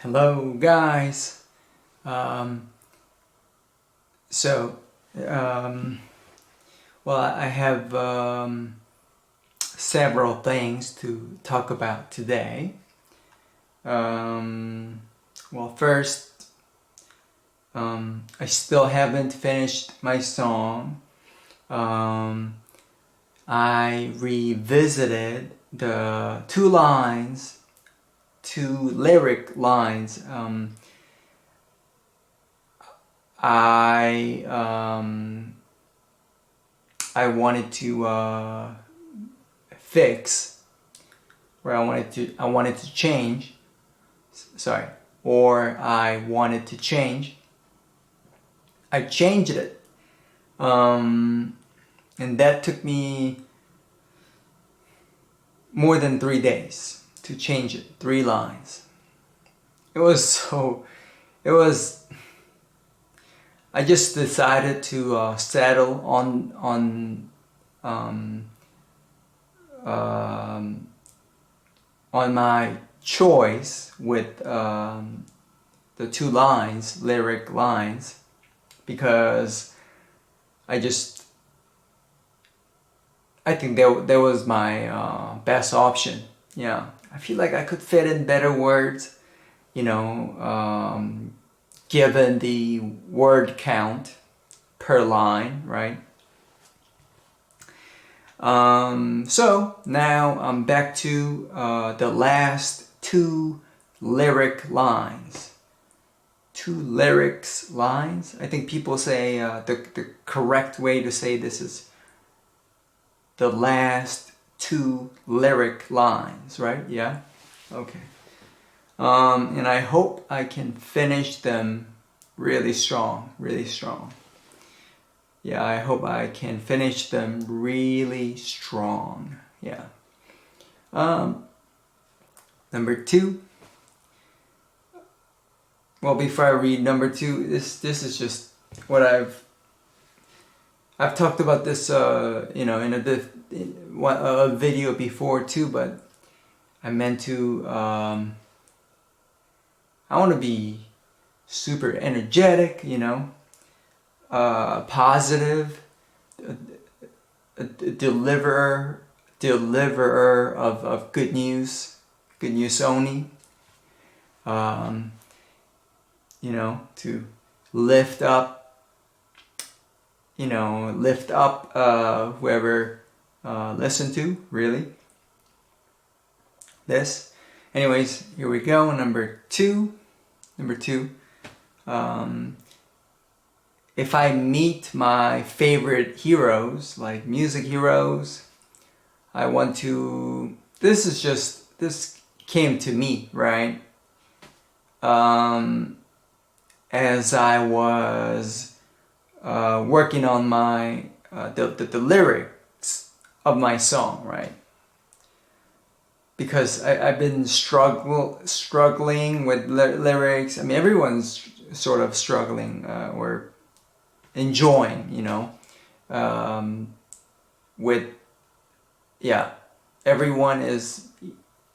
Hello guys. Um, so, um, well, I have several things to talk about today. Well, first, I still haven't finished my song. I revisited the two lyric lines. I I wanted to fix, or I wanted to change. Sorry, or I wanted to change. I changed it, and that took me more than 3 days to change it. 3 lines. It was so. It was. I just decided to settle um, um, on my choice with the 2 lines, lyric lines, because I think that was my best option. Yeah, I feel like I could fit in better words, you know, given the word count per line, right? So now I'm back to the last 2 lyric lines. 2 lyrics lines. I think people say the correct way to say this is the last 2 lyric lines, right? Yeah? Okay. And I hope I can finish them really strong, really strong. Yeah, I hope I can finish them really strong. Yeah. Number 2. Well, before I read number 2, this is just what I've talked about this, in a video before too, but I meant to. I want to be super energetic, positive, a deliverer of good news only. To lift up, whoever listen to, really. This. Anyways, here we go. Number two. If I meet my favorite heroes, like music heroes, I want to. This came to me, right? As I was working on my the lyrics of my song, right? Because I've been struggling with lyrics. I mean, everyone's sort of struggling or enjoying, with, yeah, everyone is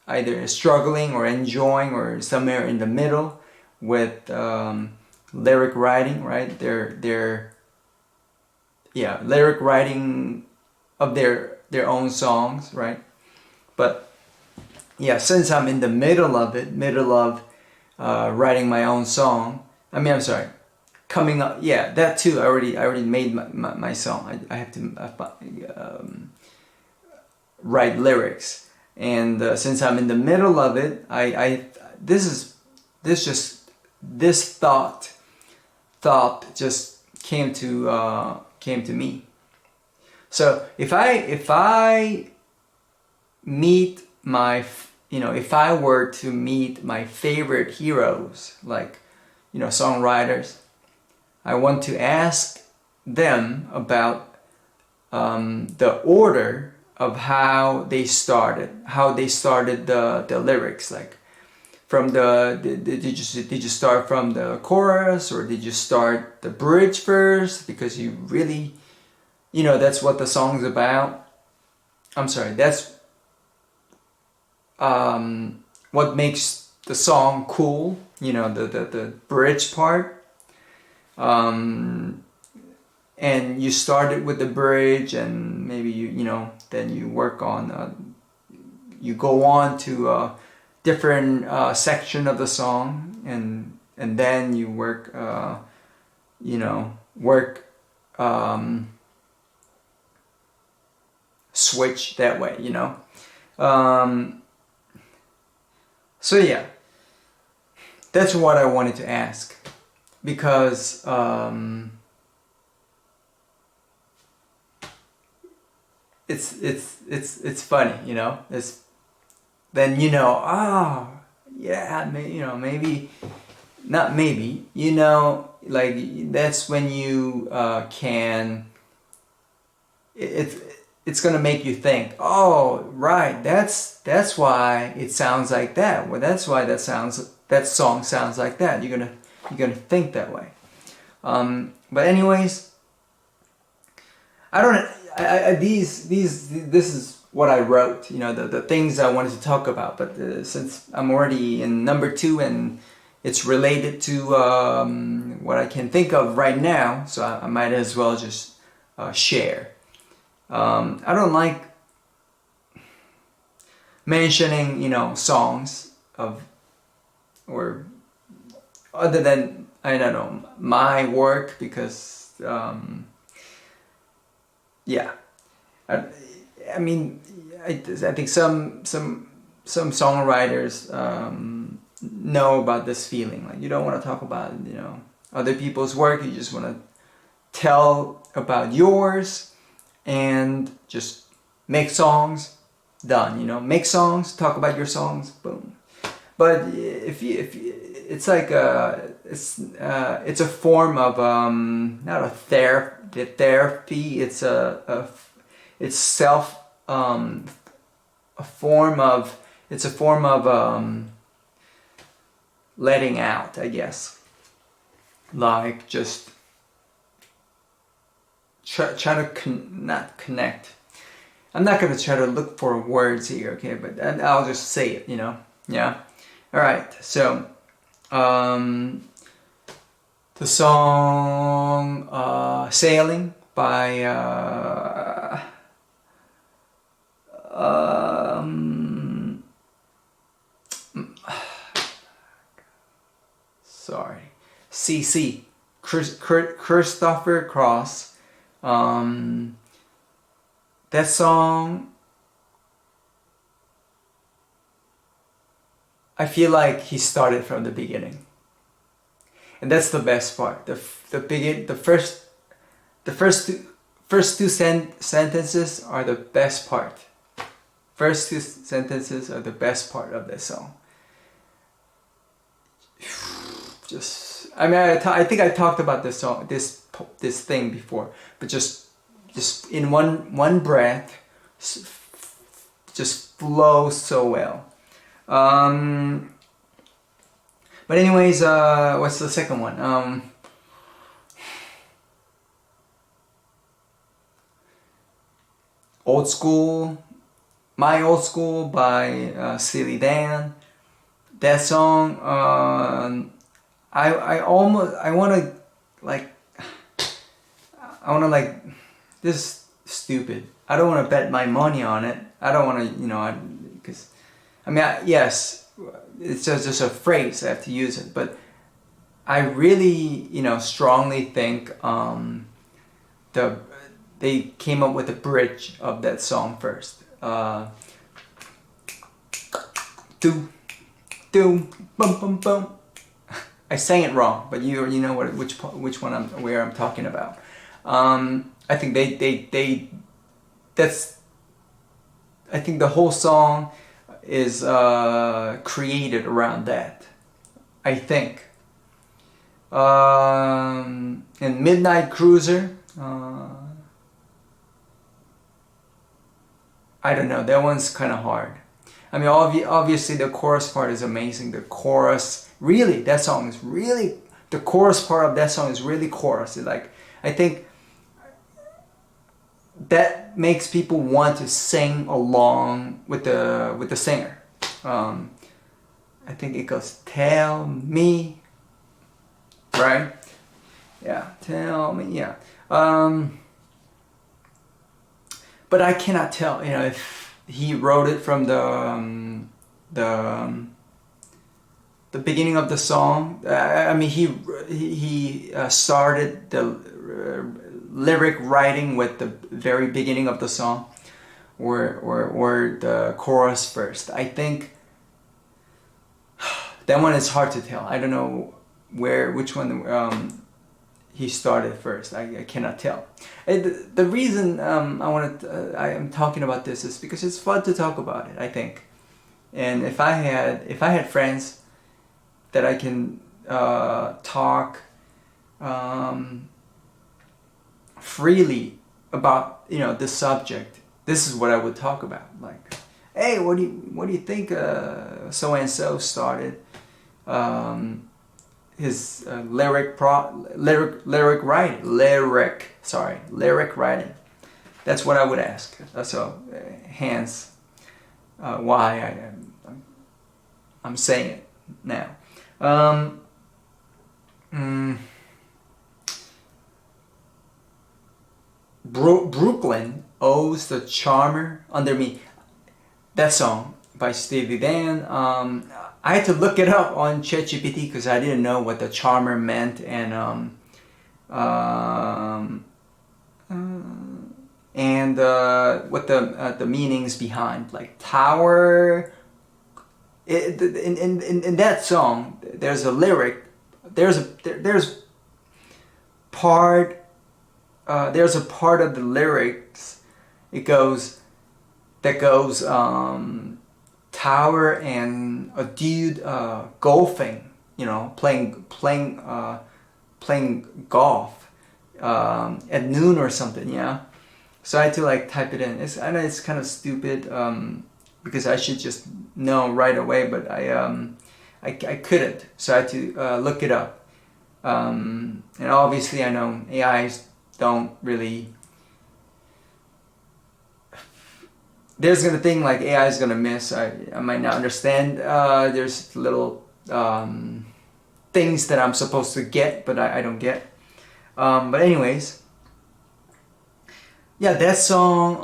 either struggling or enjoying or somewhere in the middle with lyric writing, right? Lyric writing of their own songs, right? But yeah, since I'm in the middle of writing my own song. I'm sorry, coming up. Yeah, that too. I already made my song. I have to write lyrics, and since I'm in the middle of it, this thought just came to me. So if I meet if I were to meet my favorite heroes, like, songwriters, I want to ask them about the order of how they started the lyrics. Like, from did you start from the chorus, or did you start the bridge first because you really, that's what the song's about. I'm sorry, that's what makes the song cool, you know, the bridge part. And you started with the bridge, and maybe you know, then you work on you go on to a different section of the song, and then you work you know, switch that way, you know. So yeah, that's what I wanted to ask, because it's funny, you know. It's then, you know, oh yeah, you know, maybe not maybe, you know, like that's when you can it it's gonna make you think, oh right, that's why it sounds like that. Well, that's why that song sounds like that. You're gonna think that way. But anyways, I don't. This is what I wrote. You know, the things I wanted to talk about. But since I'm already in number 2 and it's related to what I can think of right now, so I might as well just share. I don't like mentioning, you know, songs of, or other than, I don't know, my work, because yeah, I mean, I think some songwriters know about this feeling. Like, you don't want to talk about, you know, other people's work. You just want to tell about yours and just make songs. Done. You know, make songs, talk about your songs. Boom. But if you it's like it's a form of not a therapy. It's it's self a form of letting out, I guess. Like just trying to not connect. I'm not gonna try to look for words here, okay? But I'll just say it, you know. Yeah. All right. So the song "Sailing" by sorry, CC, Christopher Cross. That song, I feel like he started from the beginning, and that's the best part. The first two sentences are the best part. First two sentences are the best part of that song. Just, I mean, I think I talked about this song, this thing before, but just in one breath, just flows so well. But anyways, what's the second one? Old School, My Old School by Steely Dan. That song, I wanna like, this is stupid. I don't want to bet my money on it. I don't want to, you know, because I mean, yes, it's just a phrase. I have to use it, but I really, you know, strongly think they came up with the bridge of that song first. Do bum bum bum. I sang it wrong, but you know which one where I'm talking about. I think I think the whole song is created around that, I think. And Midnight Cruiser, I don't know, that one's kind of hard. I mean, obviously the chorus part is amazing. The chorus, really, that song is really, the chorus part of that song is really chorus. It's like, I think that makes people want to sing along with the singer. I think it goes, tell me, right? Yeah, tell me, yeah. But I cannot tell, you know, if he wrote it from the beginning of the song. I mean, he started the lyric writing with the very beginning of the song, or the chorus first. I think that one is hard to tell. I don't know which one he started first. I cannot tell. The reason I am talking about this is because it's fun to talk about it, I think. And if I had friends that I can talk freely about, you know, this subject, this is what I would talk about. Like, hey, what do you think so and so started his lyric writing. That's what I would ask. So hence why I'm saying it now. Brooklyn owes the charmer under me. That song by Steely Dan. I had to look it up on ChatGPT because I didn't know what the charmer meant, and what the meanings behind, like tower. In that song, there's a lyric. There's a part of the lyrics. It goes tower and a dude golfing, you know, playing golf at noon or something, yeah. So I had to like type it in. I know it's kind of stupid because I should just know right away, but I couldn't, so I had to look it up. And obviously I know AIs don't really. There's gonna thing like AI is gonna miss. I might not understand. There's little things that I'm supposed to get, but I don't get. But anyways, yeah, that song.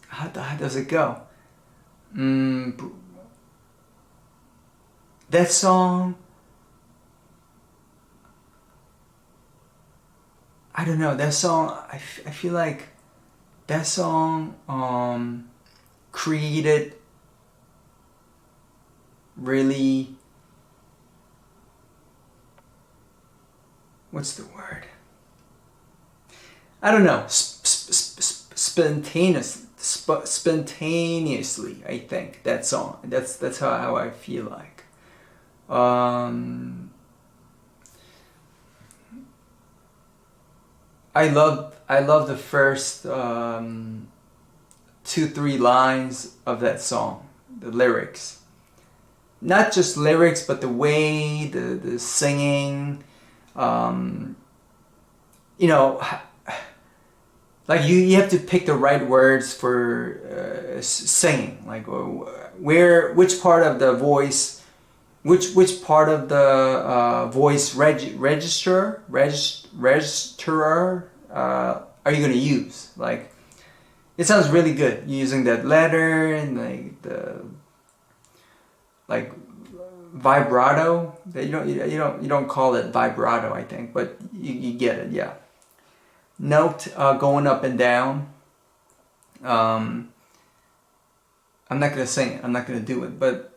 How does it go? That song. I don't know. That song. I feel like. That song created really, what's the word? I don't know. Spontaneously, I think that song. That's how I feel like. I love the first 2-3 lines of that song, the lyrics. Not just lyrics, but the way the singing. You know, like you have to pick the right words for singing. Like which part of the voice, which part of the voice registrar are you gonna use? Like, it sounds really good using that letter and like the vibrato. You don't call it vibrato, I think, but you get it, yeah. Note going up and down. I'm not gonna sing it. I'm not gonna do it, but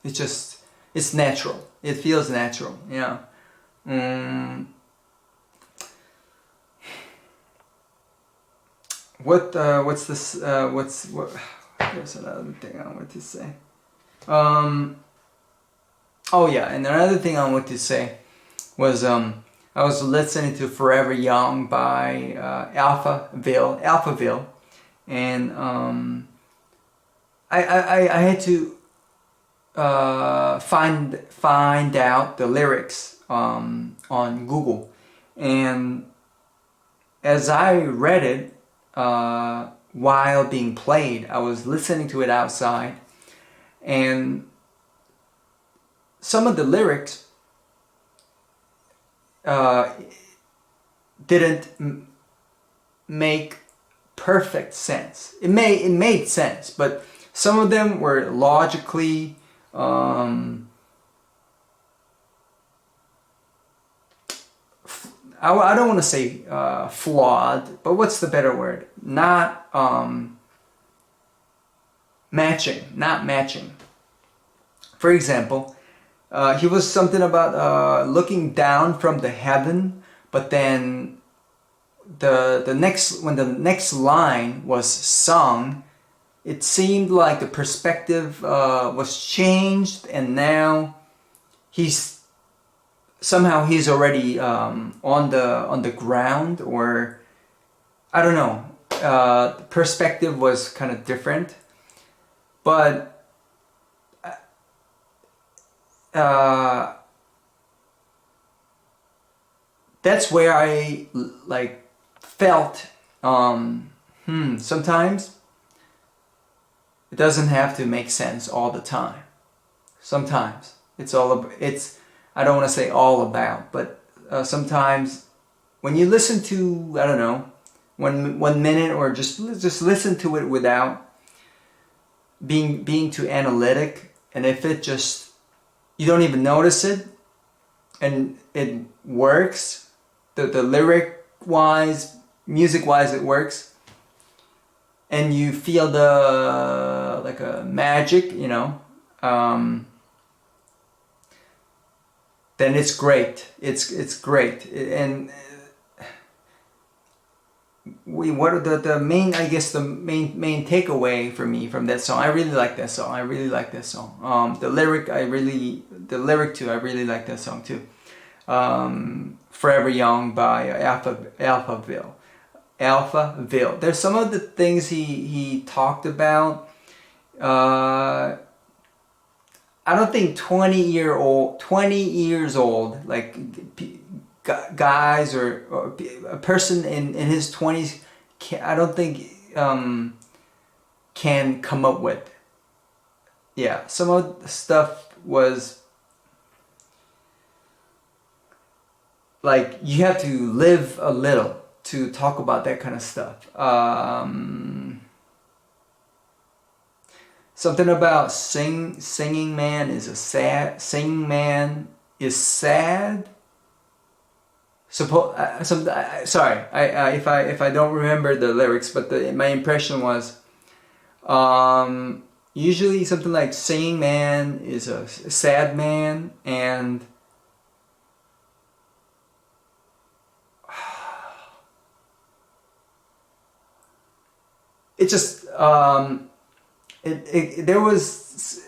it's natural. It feels natural, yeah. What's this? There's another thing I want to say. Oh yeah, and another thing I want to say was I was listening to Forever Young by Alphaville, and I had to find out the lyrics on Google, and as I read it, while being played. I was listening to it outside, and some of the lyrics didn't make perfect sense. It made sense, but some of them were logically I don't want to say flawed, but what's the better word? Not matching. For example, he was something about looking down from the heaven, but then when the next line was sung, it seemed like the perspective was changed, and now he's already on the ground, or I don't know. The perspective was kind of different, but that's where I like felt sometimes it doesn't have to make sense all the time. Sometimes it's I don't want to say all about, but sometimes when you listen to, I don't know, 1 minute, or just listen to it without being too analytic, and if it just, you don't even notice it, and it works, the lyric wise, music wise, it works, and you feel the like a magic, you know, then it's great. It's great. And what are the main, I guess the main takeaway for me from that song? I really like that song. The lyric too. I really like that song too. Forever Young by Alphaville. There's some of the things he talked about. I don't think 20 years old, like guys or a person in his 20s, I don't think can come up with. Yeah, some of the stuff was like you have to live a little to talk about that kind of stuff. Something about singing man is sad. Sorry, if I don't remember the lyrics, but my impression was usually something like singing man is a sad man, and it just it was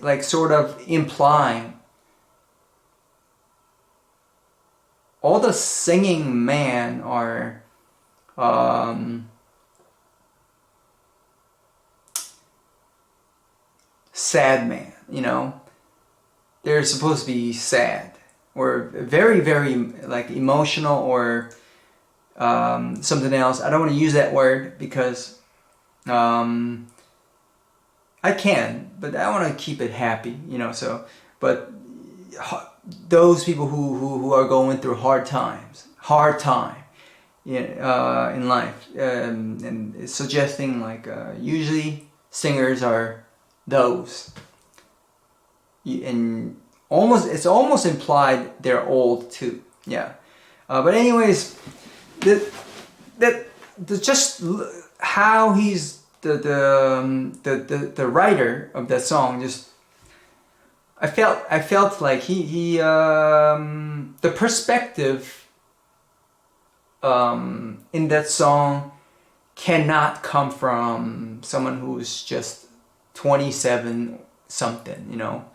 like sort of implying all the singing men are sad man, you know, they're supposed to be sad or very like emotional or something else. I don't want to use that word because I can, but I want to keep it happy, you know. So, but those people who are going through hard time in life, and it's suggesting like usually singers are those, and it's almost implied they're old too. Yeah, but anyways, just how he's the writer of that song. Just I felt like he the perspective in that song cannot come from someone who's just 27 something, you know.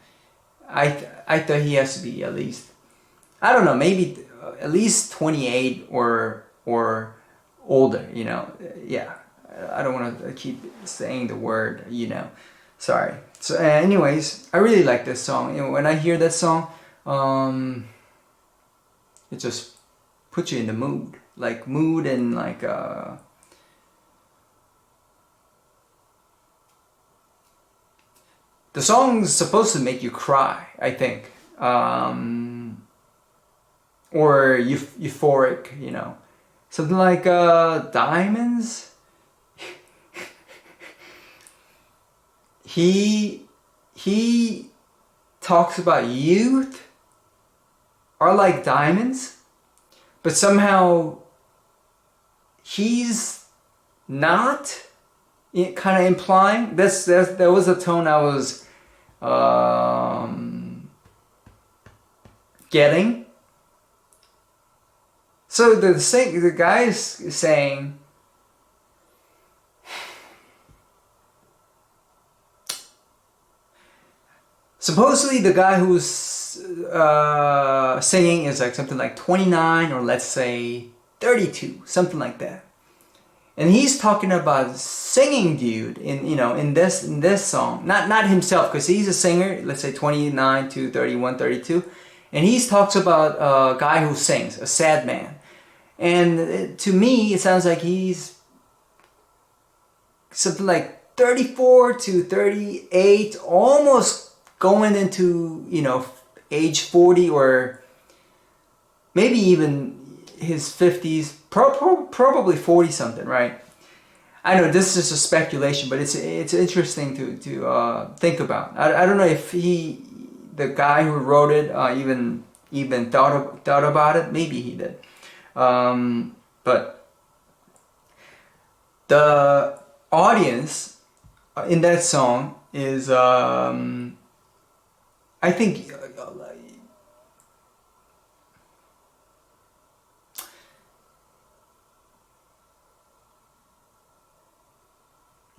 I thought he has to be at least, I don't know, maybe at least 28 or older, you know. Yeah, I don't want to keep saying the word, you know. Sorry. So anyways, I really like this song. You know, when I hear that song, it just puts you in the mood, and like the song's supposed to make you cry, I think, or euphoric, you know, something like Diamonds. He talks about youth are like diamonds, but somehow he's not, kind of implying that was a tone I was getting. So the guy is saying, supposedly the guy who's singing is like something like 29, or let's say 32, something like that. And he's talking about singing dude in this song, not himself, because he's a singer, let's say 29 to 31, 32, and he talks about a guy who sings, a sad man. And to me, it sounds like he's something like 34 to 38, almost going into, age 40, or maybe even his 50s, probably 40 something, right? I know this is just a speculation, but it's interesting to think about. I don't know if the guy who wrote it, even thought about it. Maybe he did. But the audience in that song is, I think,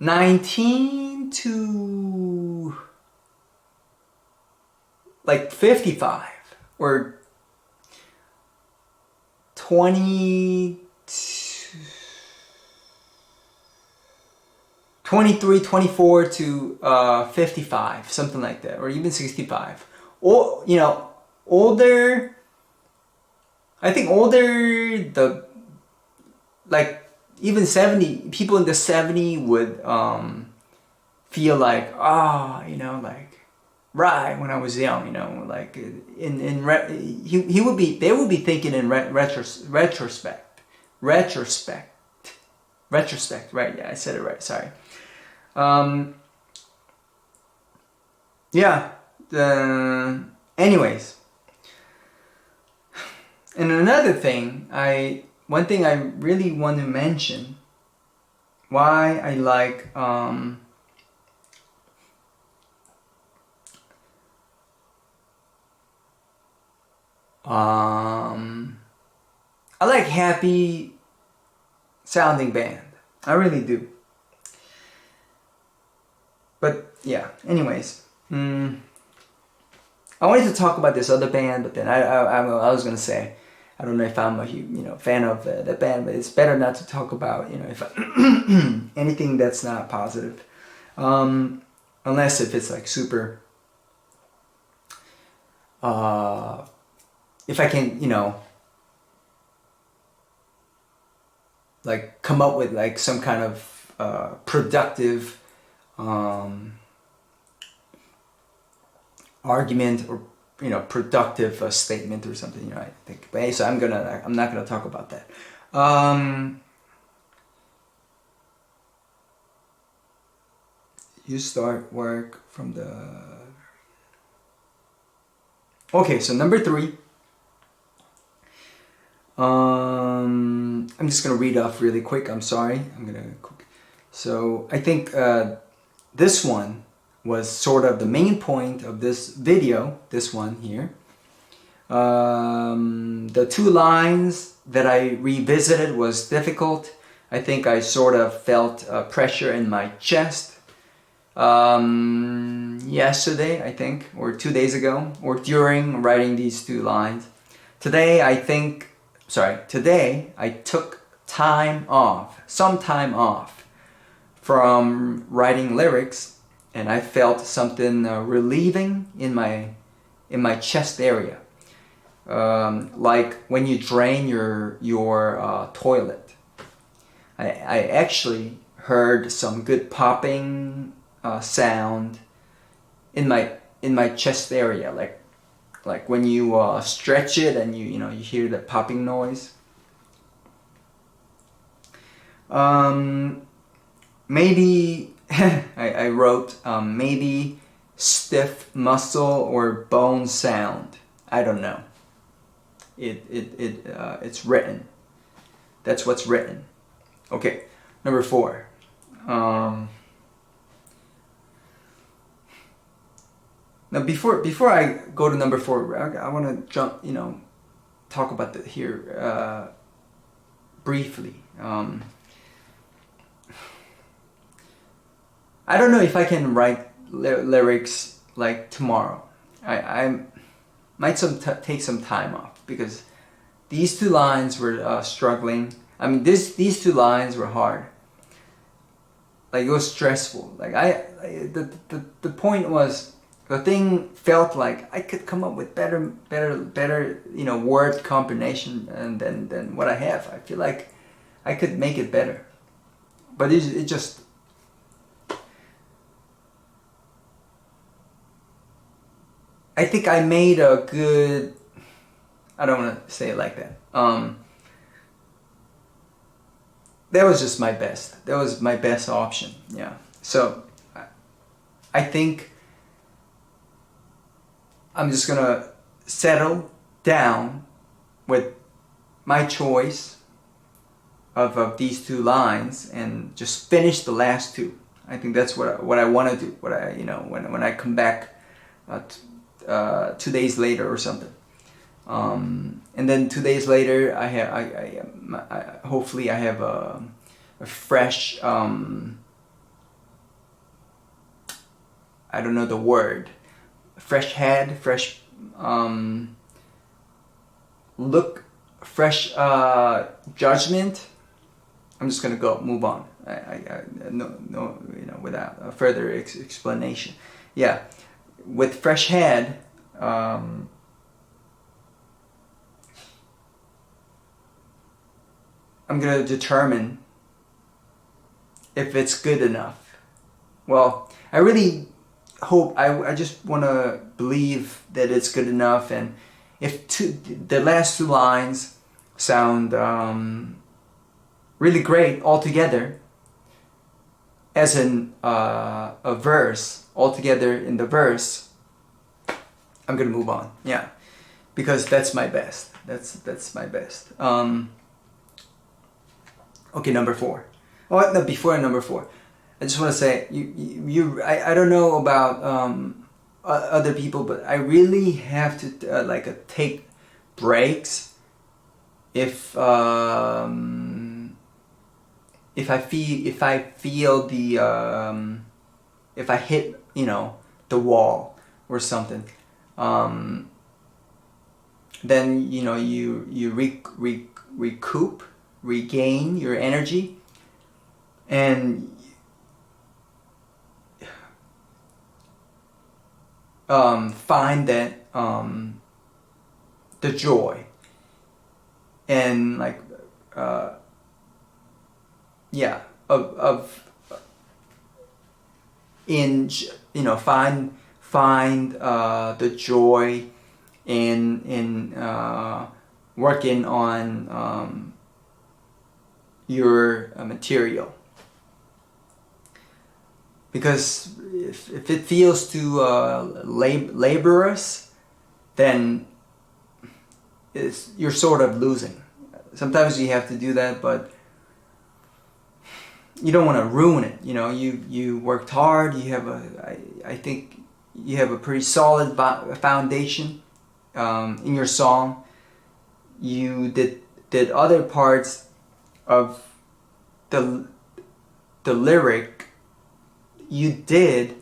19 to like 55, or 20, 23, 24 to 55, something like that, or even 65. Or, older, I think older, like even 70, people in the 70 would feel like, like, right, when I was young, like they would be thinking in retrospect, right? Yeah, I said it right. Sorry. Yeah. Anyways, and another thing, one thing I really want to mention, why I like I like happy sounding band. I really do. But yeah, anyways, I wanted to talk about this other band, but then I was gonna say, I don't know if I'm a fan of the band, but it's better not to talk about if anything that's not positive, unless if it's like super. If I can like come up with like some kind of productive argument, or productive statement or something, I think. But hey, so I'm not gonna talk about that. You start work from the. Okay, so number 3. I'm just gonna read off really quick. I'm sorry. So I think this one was sort of the main point of this video. This one here. The 2 lines that I revisited was difficult. I think I sort of felt pressure in my chest yesterday, I think, or 2 days ago, or during writing these 2 lines. Today I took some time off from writing lyrics, and I felt something relieving in my chest area, like when you drain your toilet. I actually heard some good popping sound in my chest area, like when you stretch it and you know you hear the popping noise. Maybe I wrote maybe stiff muscle or bone sound. I don't know. It's written. That's what's written. Okay, number 4. Now before I go to number 4, I want to jump, you know, talk about the here briefly. I don't know if I can write lyrics like tomorrow. I might take some time off because these 2 lines were struggling. I mean, these 2 lines were hard. Like, it was stressful. Like the point was, the thing felt like I could come up with better you know, word combination than what I have. I feel like I could make it better, but it just. I think I made a good. I don't want to say it like that. That was just my best. That was my best option. Yeah. So I think I'm just gonna settle down with my choice of these 2 lines and just finish the last 2. I think that's what I want to do. What I, you know, when I come back 2 days later or something. And then 2 days later, I hopefully I have a fresh, I don't know the word, fresh head, fresh look, fresh judgment. I'm just gonna move on. No, you know, without a further explanation. Yeah, with fresh head. I'm gonna determine if it's good enough. Well, I really hope, I just want to believe that it's good enough, and if the last 2 lines sound really great altogether, as in a verse, altogether in the verse, I'm gonna move on. Yeah, because that's my best. That's my best. Okay, number 4. Oh, no, before number 4, I just want to say I don't know about other people, but I really have to take breaks if I feel the if I hit, you know, the wall or something. Then, you know, you regain your energy, and find that the joy and of in, you know, find the joy in working on your material. Because if it feels too laborious, then you're sort of losing. Sometimes you have to do that, but you don't want to ruin it. You know, you worked hard. You have I think you have a pretty solid foundation in your song. You did other parts of the lyric. You did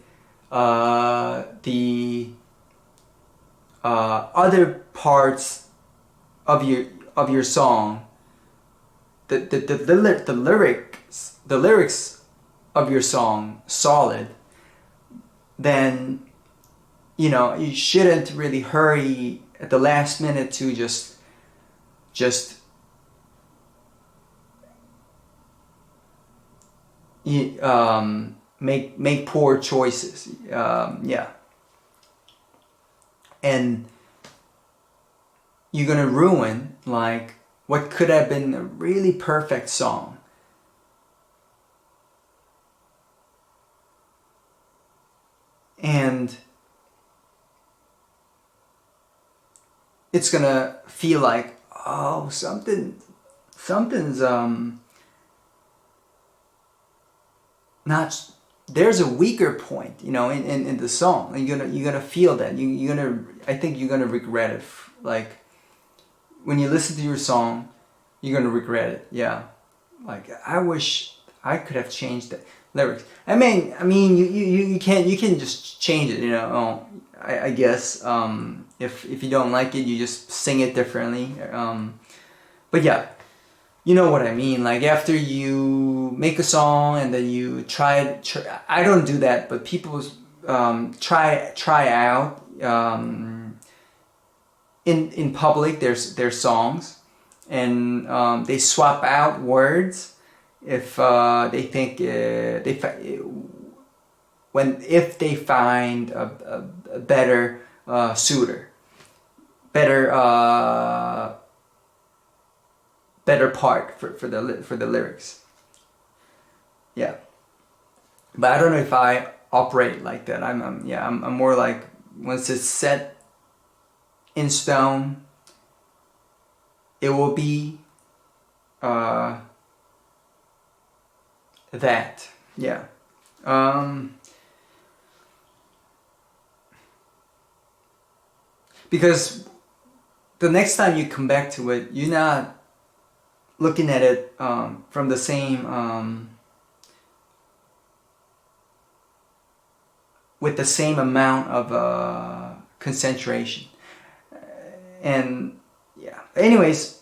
the other parts of your song. The lyrics of your song solid. Then, you know, you shouldn't really hurry at the last minute to just make poor choices. Yeah. and you're gonna ruin like what could have been a really perfect song. And it's gonna feel like, oh, something's not, there's a weaker point, you know, in the song. And you're gonna feel that. I think you're gonna regret it. Like when you listen to your song, you're gonna regret it. Yeah, like I wish I could have changed the lyrics. I mean, you can just change it. You know, I guess if you don't like it, you just sing it differently. But yeah, you know what I mean. Like after you make a song and then you try I don't do that, but people try out in public their songs, and they swap out words if they think if they find a better suitor, better better part for the lyrics. Yeah, but I don't know if I operate like that. I'm more like, once it's set in stone, it will be that. Yeah. Because the next time you come back to it, you're not looking at it from the same with the same amount of concentration. And yeah, anyways,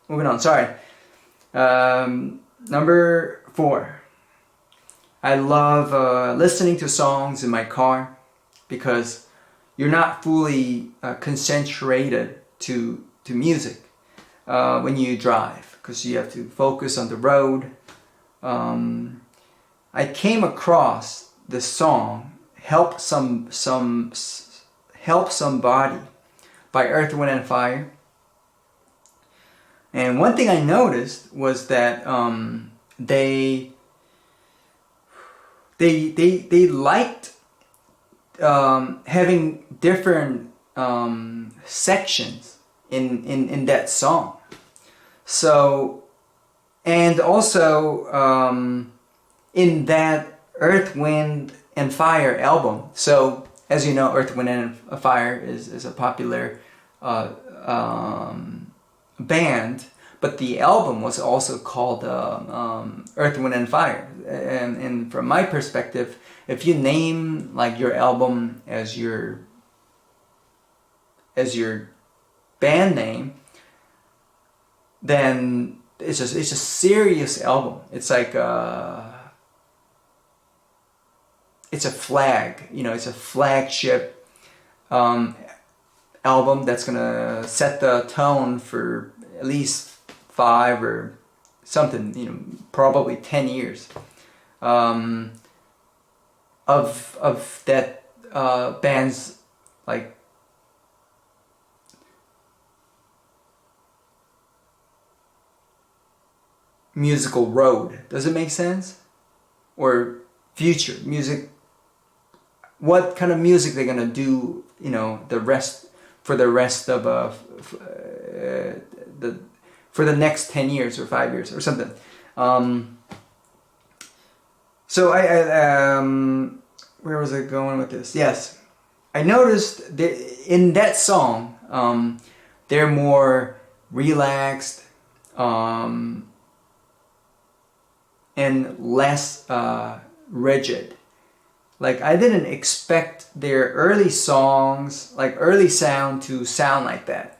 moving on, sorry. Number 4, I love listening to songs in my car, because you're not fully concentrated to music when you drive, because you have to focus on the road. I came across the song Help Somebody by Earth, Wind and Fire. And one thing I noticed was that they liked having different sections in that song. So, and also in that Earth, Wind and Fire album. So, as you know, Earth, Wind and Fire is a popular band, but the album was also called Earth, Wind and Fire. And from my perspective, if you name like your album as your band name, then it's a serious album. It's like it's a flag, you know, it's a flagship album that's gonna set the tone for at least 5 or something, you know, probably 10 years of that band's like musical road. Does it make sense? Or future music, what kind of music they're gonna do, you know, the rest of for the next 10 years or 5 years or something. So I where was I going with this? Yes, I noticed that in that song they're more relaxed and less rigid. Like I didn't expect their early songs, like early sound, to sound like that.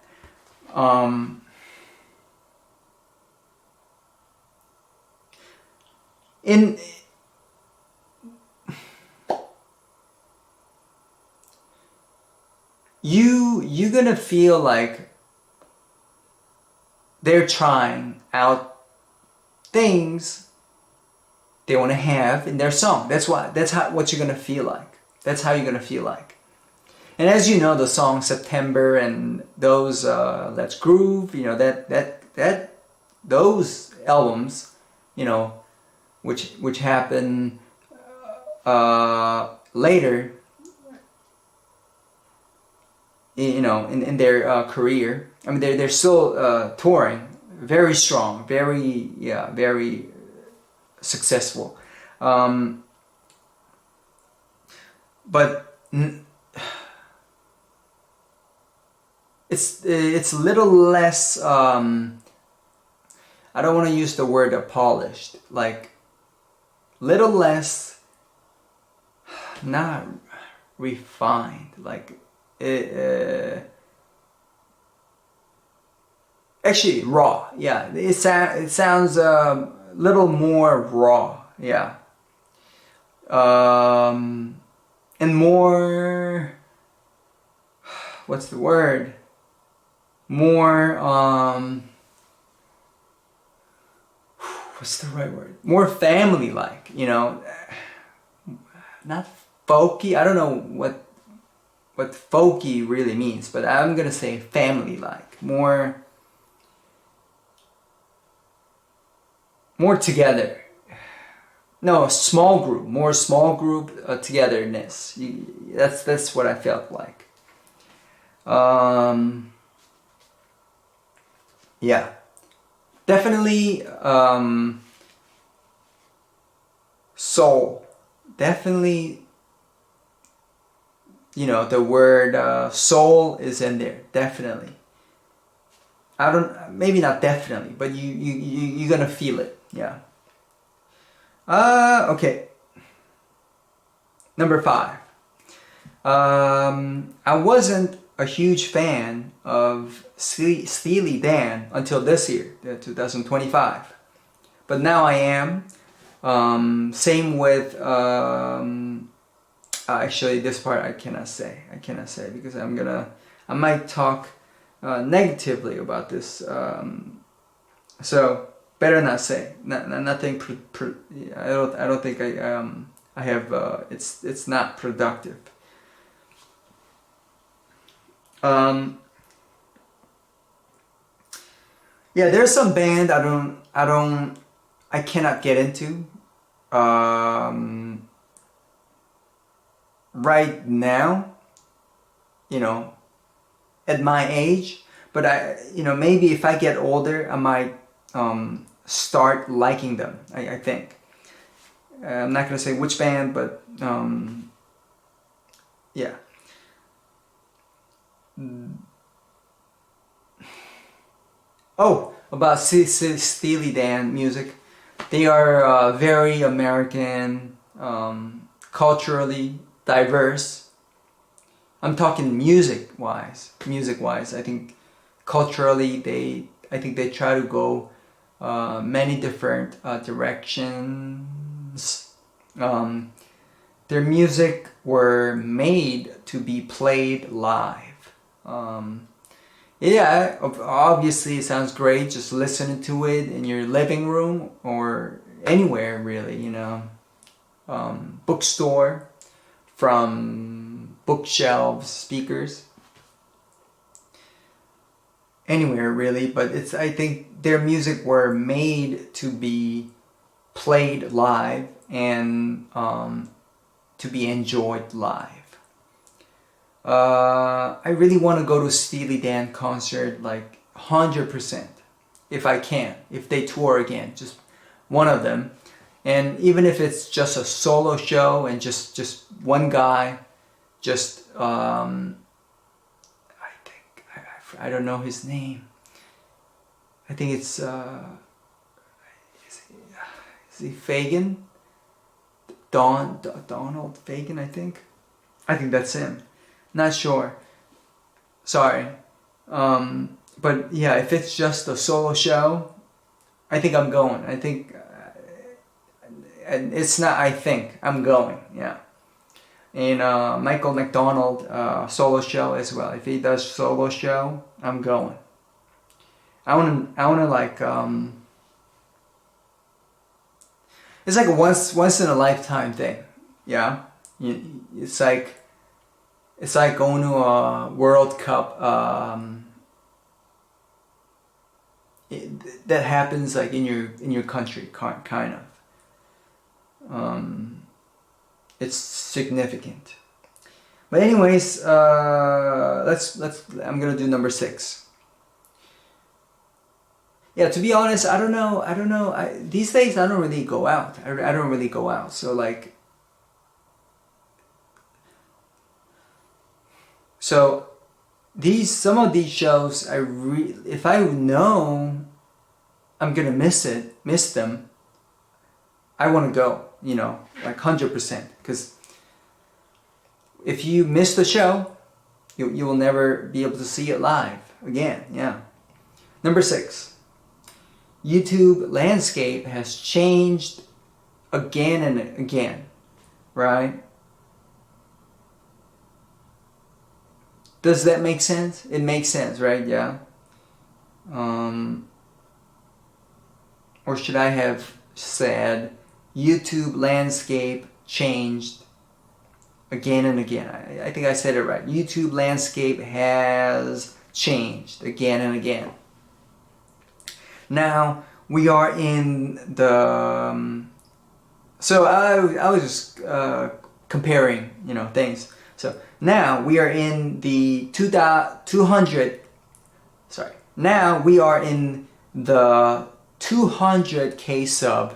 You're gonna feel like they're trying out things they want to have in their song. That's what you're gonna feel like. That's how you're gonna feel like. And as you know, the song September and those Let's Groove, you know, that those albums, you know, which happen later, you know, in their career. I mean, they're still touring, very strong, very successful. But it's a little less. I don't want to use the word polished. Like little less, not refined. Like actually raw. Yeah, it sounds a little more raw. Yeah. And more, what's the word? More, what's the right word? More family-like, you know, not folky. I don't know what folky really means, but I'm gonna say family-like, more together. No, small group, more small group togetherness. That's what I felt like. Yeah, definitely soul. Definitely, you know, the word soul is in there. Definitely. I don't. Maybe not definitely, but you're gonna feel it. Yeah. Okay. Number 5. I wasn't a huge fan of Steely Dan until this year, 2025. But now I am. Same with, actually this part I cannot say. Because I might talk negatively about this. So better not say. Nothing. I don't think I have. It's not productive. Yeah, there's some band I cannot get into right now, you know, at my age. But maybe if I get older, I might start liking them. I think. I'm not gonna say which band, but yeah. Oh, about Steely Dan music. They are very American, culturally diverse. I'm talking music-wise. I think culturally I think they try to go many different directions. Their music were made to be played live. Yeah, obviously it sounds great just listening to it in your living room or anywhere really, you know. Bookstore, from bookshelves, speakers, anywhere really, but I think their music were made to be played live and to be enjoyed live. I really want to go to Steely Dan concert, like 100%, if I can, if they tour again, just one of them. And even if it's just a solo show and just one guy, just I think I don't know his name. I think it's is he Fagan? Donald Fagan, I think that's him. Not sure. Sorry. But yeah, if it's just a solo show, I think I'm going. I think, and it's not I think, I'm going, yeah. And Michael McDonald solo show as well. If he does solo show, I'm going. I wanna like, it's like a once in a lifetime thing, yeah. It's like, it's like going to a World Cup. That happens like in your country, kind of. It's significant. But anyways, I'm gonna do number 6. Yeah, to be honest, I don't know. These days I don't really go out. I don't really go out. So like, some of these shows if I know I'm gonna miss them, I want to go. You know, like 100%. Because if you miss the show, you will never be able to see it live again. Yeah. Number 6. YouTube landscape has changed again and again, right? Does that make sense? It makes sense, right? Yeah. Or should I have said YouTube landscape changed again and again? I think I said it right. YouTube landscape has changed again and again. Now we are in the so I was just comparing, you know, things. So now we are in the 200. Sorry. Now we are in the 200K sub,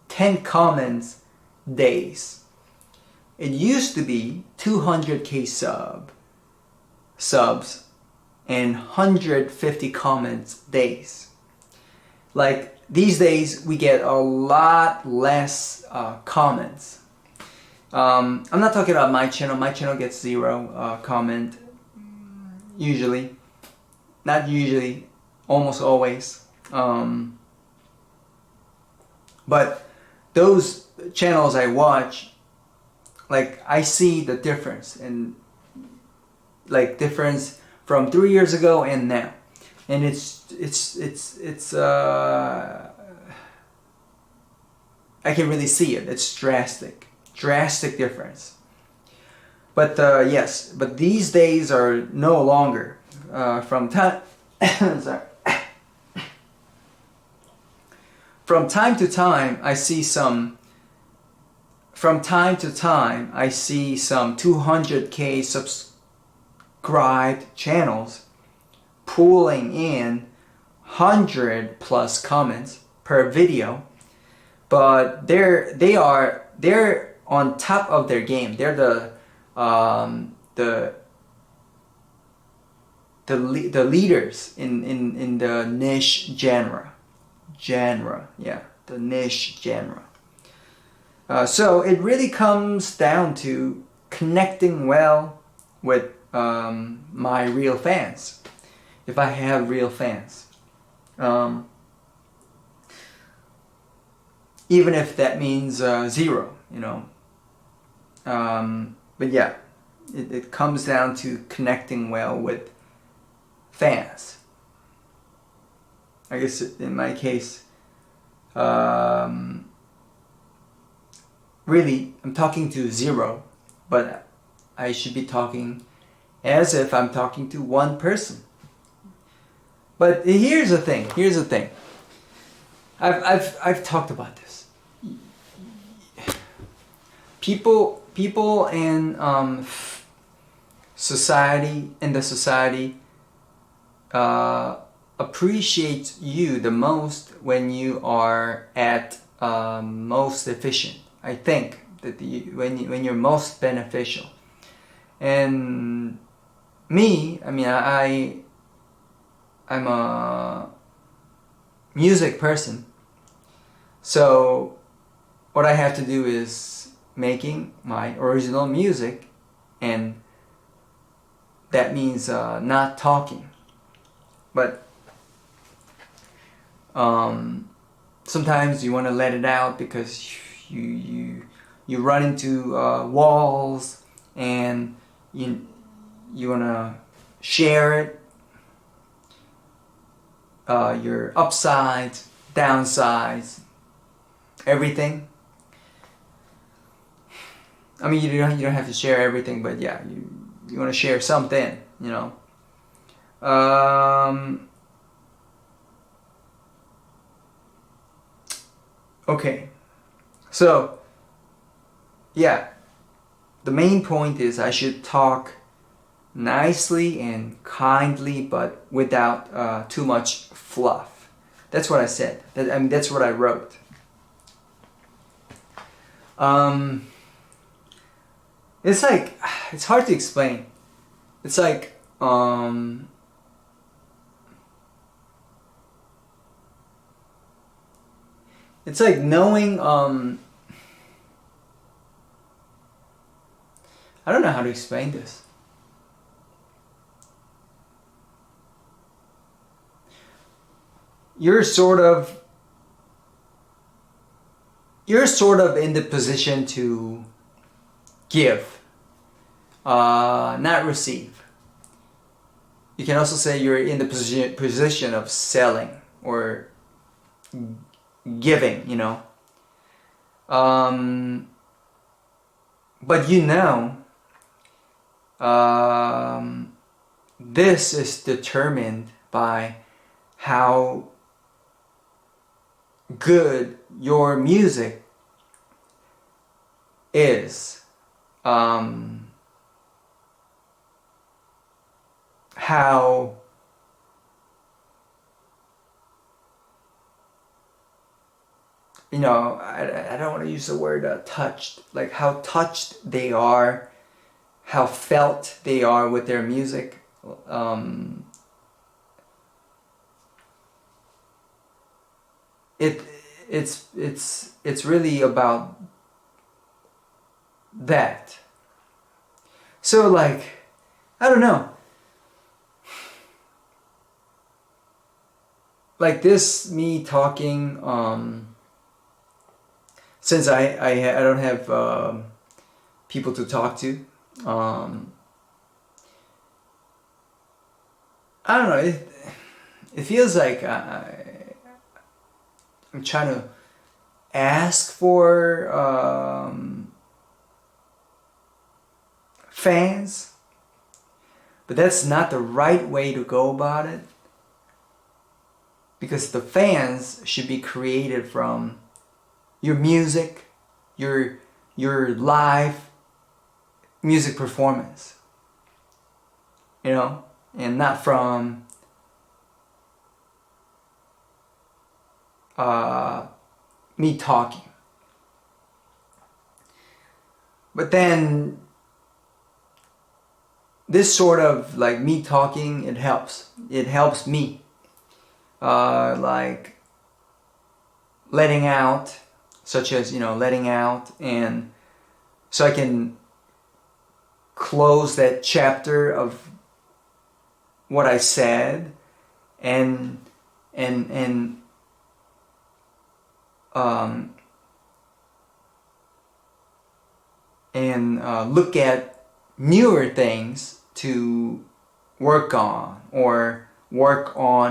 10 comments days. It used to be 200K subs and 150 comments days. Like these days we get a lot less comments. I'm not talking about my channel. My channel gets 0 comment usually. Not usually, almost always. But those channels I watch, like I see the difference, and like difference from 3 years ago and now, and it's I can really see it. It's drastic difference. But yes, but these days are no longer from time. Sorry. From time to time, I see some. From time to time, I see some 200K subscribed channels pulling in 100+ comments per video, but they're on top of their game. They're the leaders in the niche genre, yeah, the niche genre. So it really comes down to connecting well with my real fans, if I have real fans. Even if that means 0, you know. But yeah, it comes down to connecting well with fans. I guess in my case, really, I'm talking to 0, but I should be talking as if I'm talking to one person. But here's the thing. I've talked about this. People in society, appreciate you the most when you are at most efficient. I think that when you're most beneficial. And me, I mean, I'm a music person, so what I have to do is making my original music, and that means not talking. But sometimes you want to let it out because you run into walls, and you want to share it, your upsides, downsides, everything. I mean, you don't have to share everything, but yeah, you want to share something, you know. Okay, so yeah, the main point is I should talk nicely and kindly, but without too much fluff. That's what I said. I mean, that's what I wrote. It's like, it's hard to explain. It's like, it's like knowing, I don't know how to explain this. You're sort of in the position to give, not receive. You can also say you're in the position of selling or giving, you know. But you know, this is determined by how good your music is. How you know, I don't want to use the word touched, like how touched they are, how felt they are with their music. It's really about that. So like, I don't know. Like this, me talking, since I don't have people to talk to, I don't know, it feels like I'm trying to ask for fans, but that's not the right way to go about it, because the fans should be created from your music, your live music performance, you know, and not from me talking. But then this sort of like me talking, it helps me like letting out, such as, you know, letting out, and so I can close that chapter of what I said and look at newer things to work on,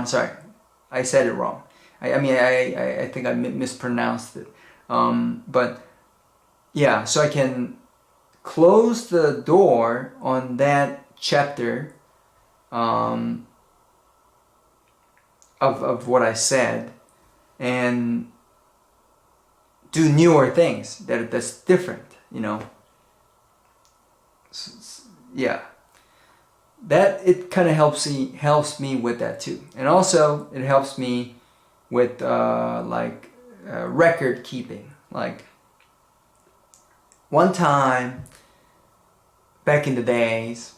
sorry, I said it wrong. I think I mispronounced it. But yeah, so I can close the door on that chapter of what I said and do newer things that's different, you know. Yeah, that it kind of helps me with that too, and also it helps me with record keeping. Like one time back in the days,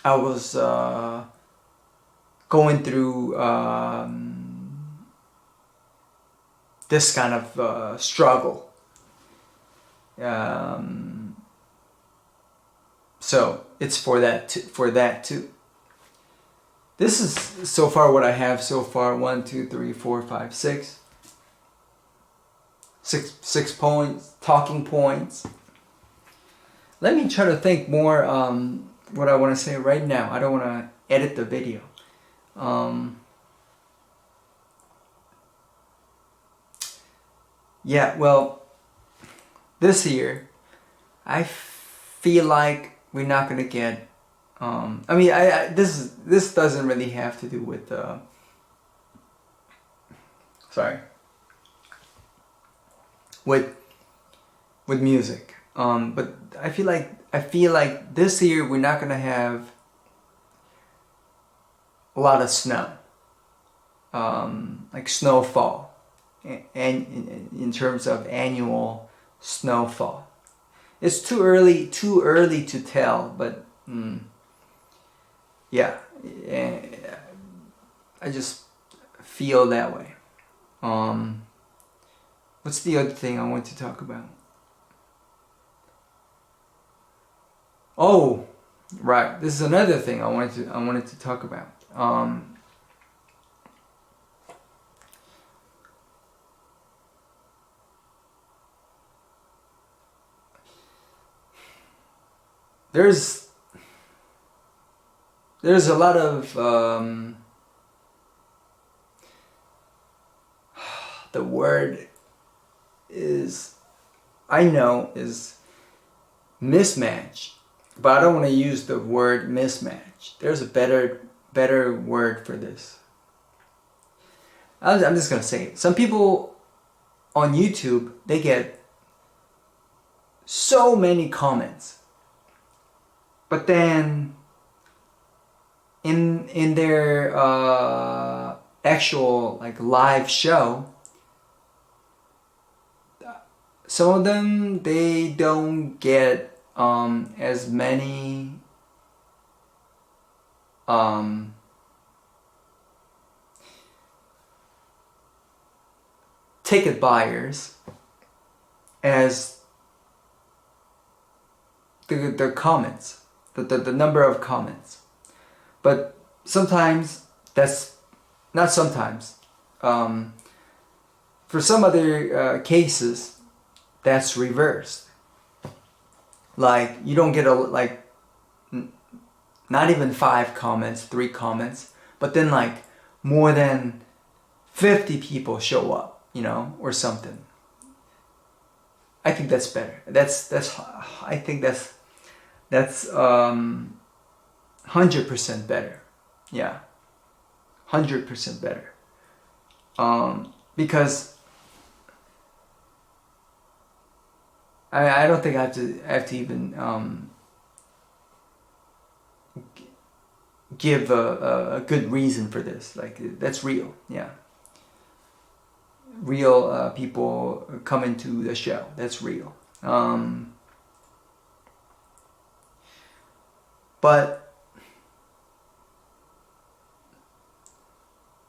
I was going through this kind of struggle. So it's for that too. This is so far what I have so far. 1, 2, 3, 4, 5, 6. 6 points, talking points. Let me try to think more what I want to say right now. I don't want to edit the video. Yeah, well, this year I feel like we're not gonna get. I mean, this doesn't really have to do with sorry, with music. But I feel like this year we're not gonna have a lot of snow, like snowfall, and in terms of annual snowfall. It's too early to tell, but yeah, I just feel that way. What's the other thing I want to talk about? Oh, right. This is another thing I wanted to talk about. There's a lot of the word is, I know, is mismatch, but I don't want to use the word mismatch. There's a better word for this. I'm just gonna say it. Some people on YouTube, they get so many comments, but then in their actual like live show, some of them, they don't get as many ticket buyers as the comments, the number of comments. But sometimes, that's not sometimes, for some other cases, that's reversed. Like, you don't get not even 5 comments, 3 comments, but then like more than 50 people show up, or something. I think that's better. I think that's 100% better. Yeah, 100% better. Because I don't think I have to even give a good reason for this. Like, that's real. Yeah, real people coming to the show. That's real. But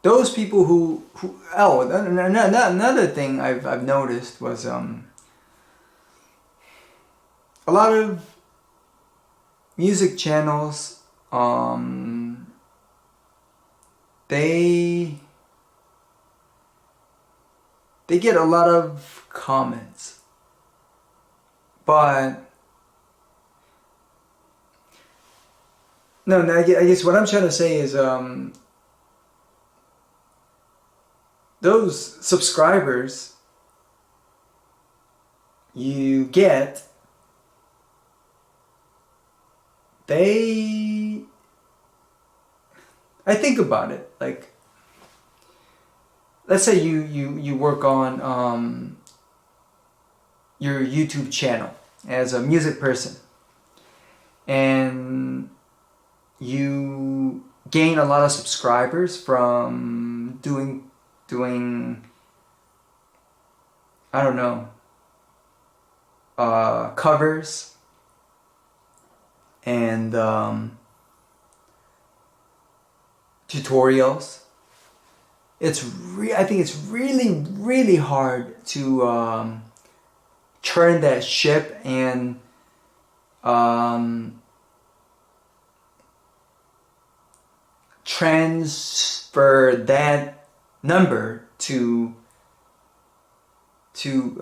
those people who another thing I've noticed was a lot of music channels, they get a lot of comments, but no, I guess what I'm trying to say is those subscribers you get, I think about it, like, let's say you work on your YouTube channel as a music person, and you gain a lot of subscribers from doing I don't know, covers and tutorials. I think it's really hard to turn that ship and transfer that number to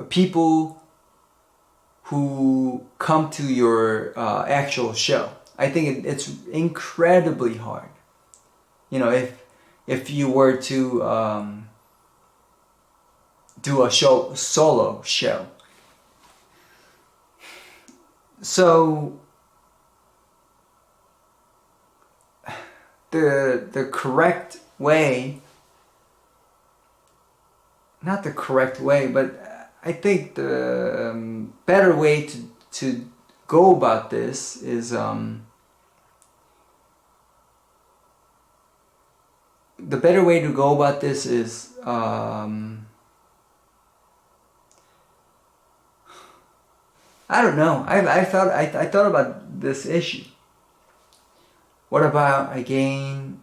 people who come to your actual show. I think it's incredibly hard. If you were to do a solo show. So the correct way, not the correct way, but I think the better way to go about this is the better way to go about this is I don't know. I thought about this issue. What about again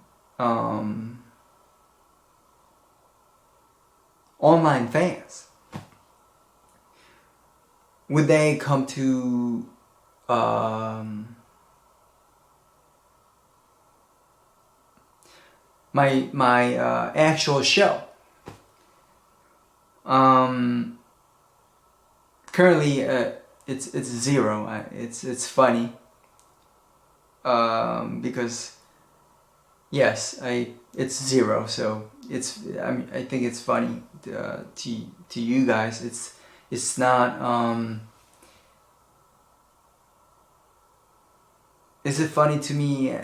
online fans? Would they come to my actual show? Currently, it's zero. It's funny because yes, it's zero. So I think it's funny to you guys. It's not. Is it funny to me?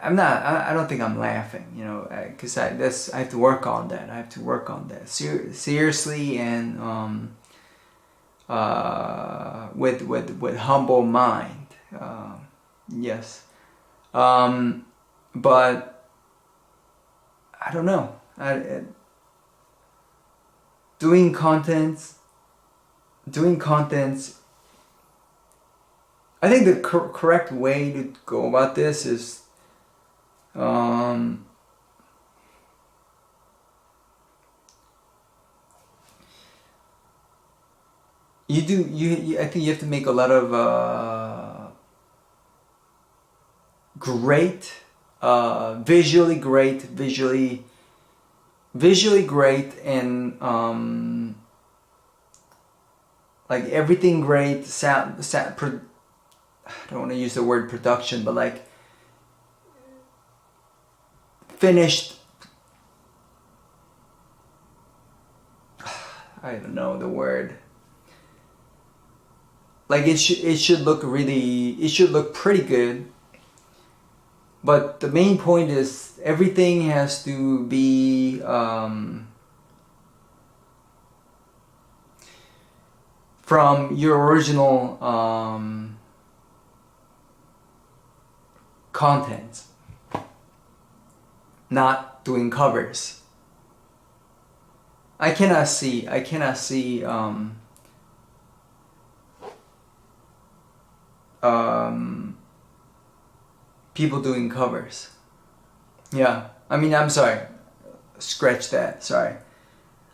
I'm not. I don't think I'm laughing. You know, because I have to work on that. I have to work on that seriously and with humble mind. Yes. But I don't know. Doing contents. I think the correct way to go about this is I think you have to make a lot of great, visually great, and like everything great. I don't want to use the word production, but like finished. I don't know the word. Like it should look pretty good. But the main point is everything has to be from your original content, not doing covers. I cannot see people doing covers. Yeah, I mean, I'm sorry, scratch that, sorry.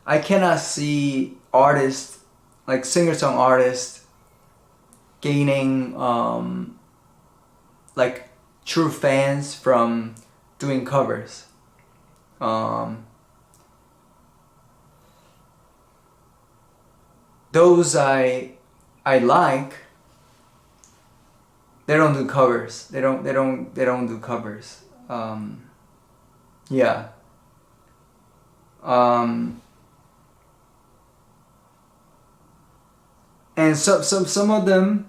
I cannot see artists, like singer-song artists, gaining like true fans from doing covers. Those I like, they don't do covers. They don't do covers. Yeah. And some of them,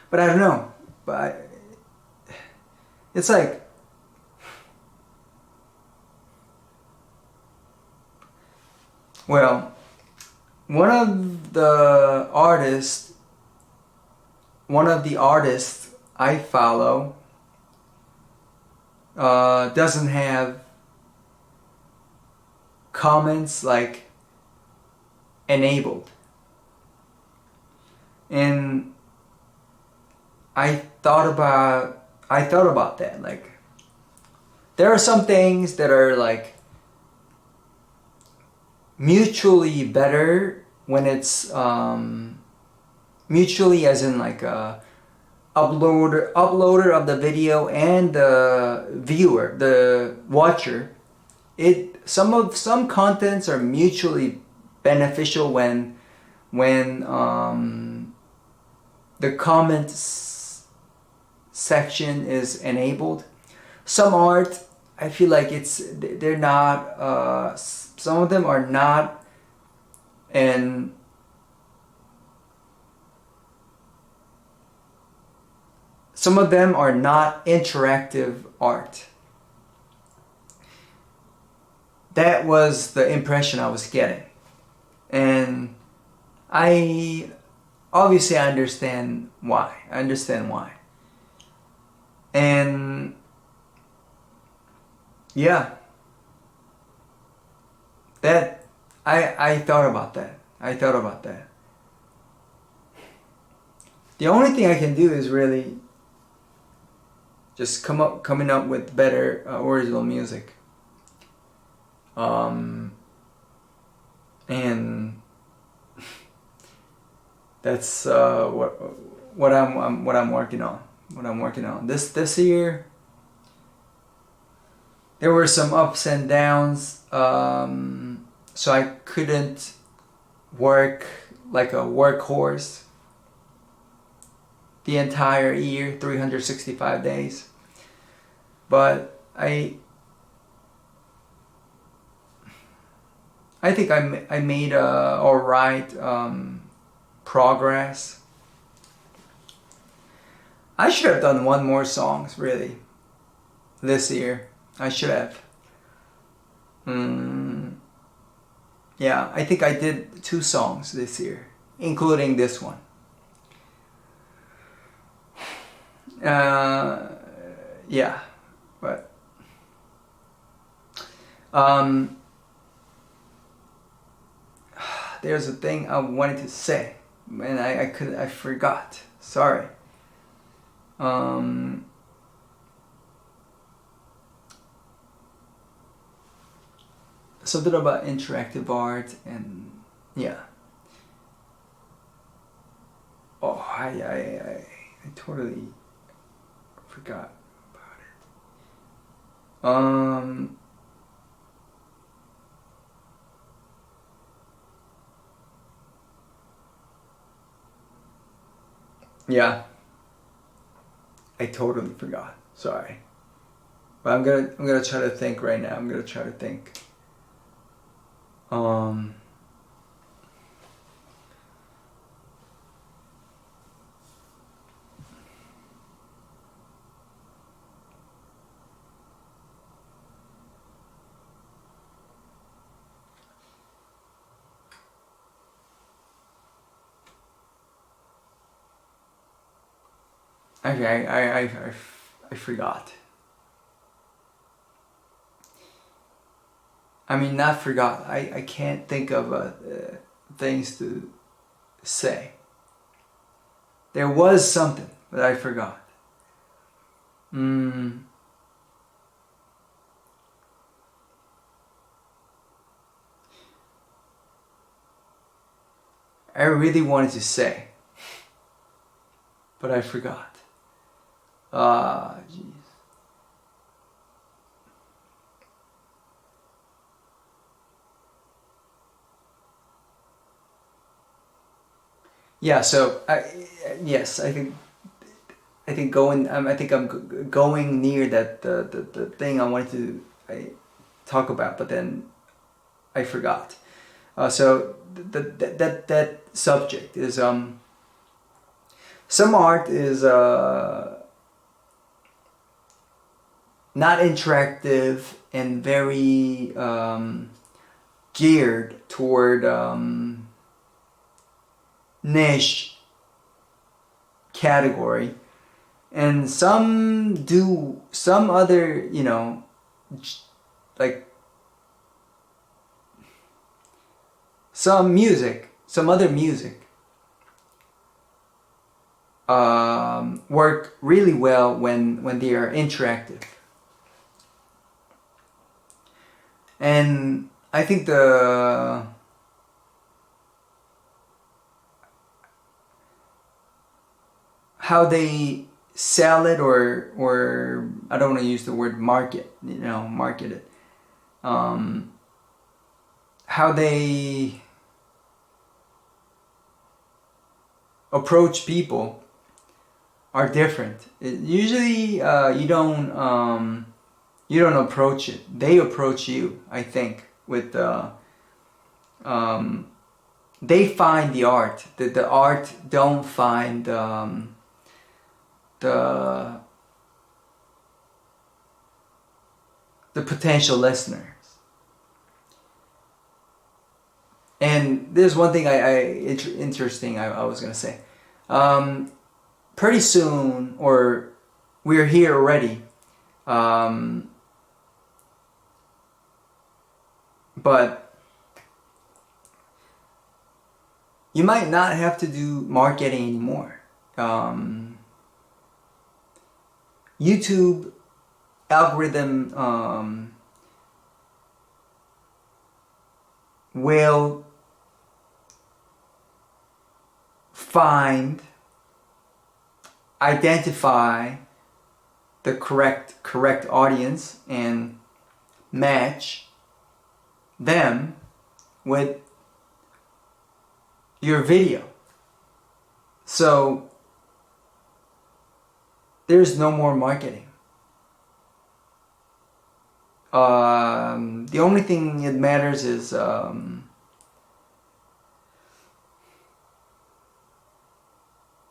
but I don't know. But it's like, well, one of the artists I follow doesn't have comments like enabled, and I thought about that. Like, there are some things that are like mutually better when it's mutually, as in like a uploader of the video and the viewer, the watcher. Some contents are mutually beneficial when the comments section is enabled. Some art, I feel like they're not. Some of them are not, and some of them are not interactive art. That was the impression I was getting. And I obviously I understand why. And yeah, that I thought about that. The only thing I can do is really just coming up with better original music. And that's what I'm working on. This year there were some ups and downs, so I couldn't work like a workhorse the entire year, 365 days. But I think I made alright progress. I should have done one more songs really this year. I should have. Yeah, I think I did 2 songs this year, including this one. Yeah, but there's a thing I wanted to say and I forgot. Sorry. Something about interactive art and yeah. Oh, I totally forgot about it. Yeah, I totally forgot. Sorry, but I'm gonna try to think right now. I'm gonna try to think. Okay, I forgot. I mean, not forgot. I can't think of things to say. There was something, but I forgot. I really wanted to say, but I forgot. Jeez. Yeah. So yes, I think I'm going near the thing I wanted to talk about, but then I forgot. So that subject is some art is not interactive and very geared toward niche category, and some other, like some other music work really well when they are interactive. And I think how they sell it, or I don't want to use the word market it. How they approach people are different. Usually you don't approach it. They approach you, I think, with they find the art. The art don't find the the potential listeners. And there's one thing interesting I was gonna say. Pretty soon, or we're here already. But you might not have to do marketing anymore. YouTube algorithm will identify the correct audience and match them with your video. So there's no more marketing. The only thing that matters is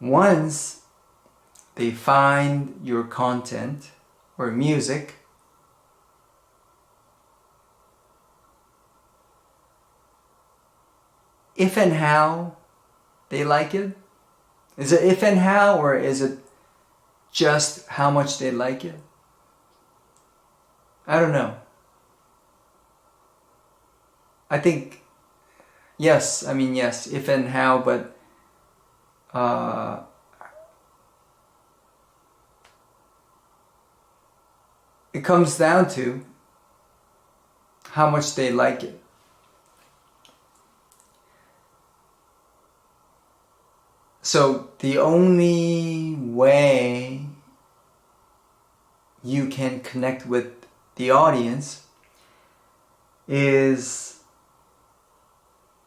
once they find your content or music, if and how they like it. Is it if and how, or is it just how much they like it? I don't know. I think yes, if and how, but it comes down to how much they like it. So the only way you can connect with the audience is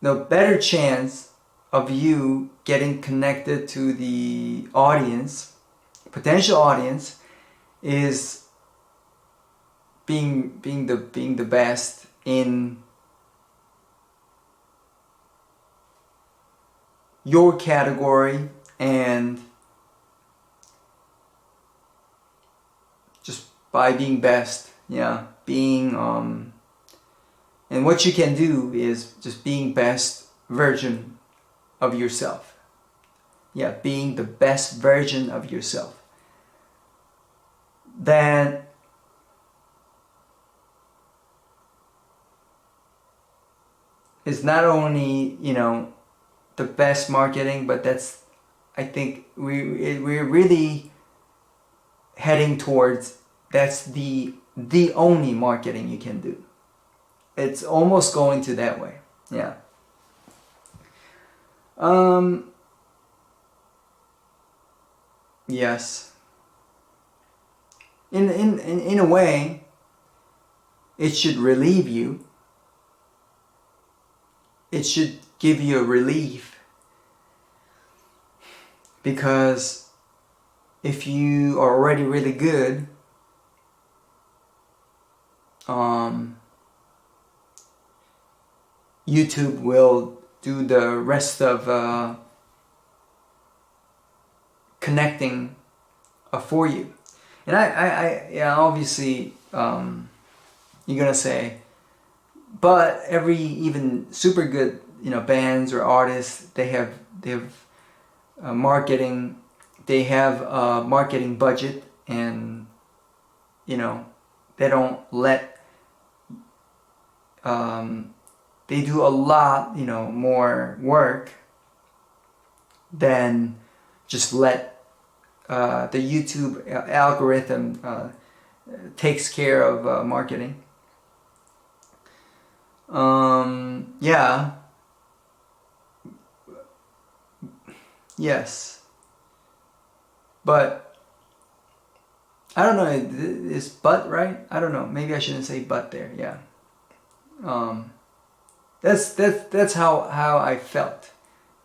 the better chance of you getting connected to the audience, potential audience, is being the best in your category, and just by being best, and what you can do is just being best version of yourself. Being the best version of yourself. That is not only, the best marketing, but that's, I think we're really heading towards, that's the only marketing you can do. It's almost going to that way. Yes. In a way, it should relieve you. It should give you a relief, because if you are already really good, YouTube will do the rest of connecting for you. And obviously, you're gonna say, but every even super good bands or artists, they have marketing, they have a marketing budget, and they don't let they do a lot more work than just let the YouTube algorithm takes care of marketing. Yes, but I don't know, is but right? I don't know, maybe I shouldn't say but there. That's how I felt.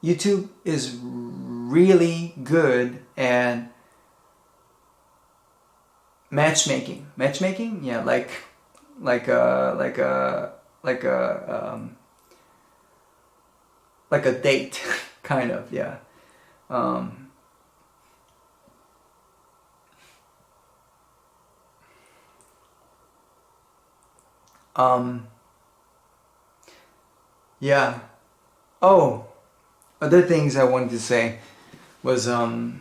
YouTube is really good at matchmaking, like a date kind of. Um, yeah. Oh, other things I wanted to say was I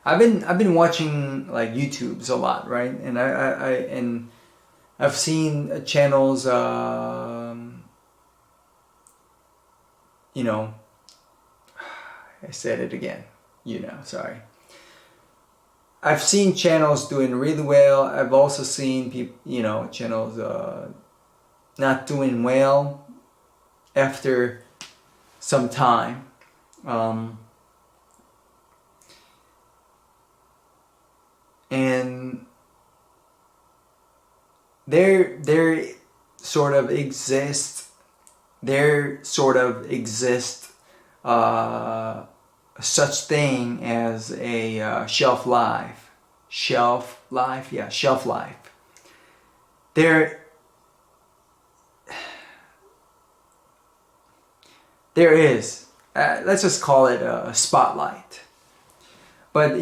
I've been watching like YouTubes a lot, right? And and I've seen channels, you know, I said it again, sorry. I've seen channels doing really well. I've also seen people, channels not doing well after some time. And there sort of exists such thing as a shelf life. Shelf life. There is. Let's just call it a spotlight. But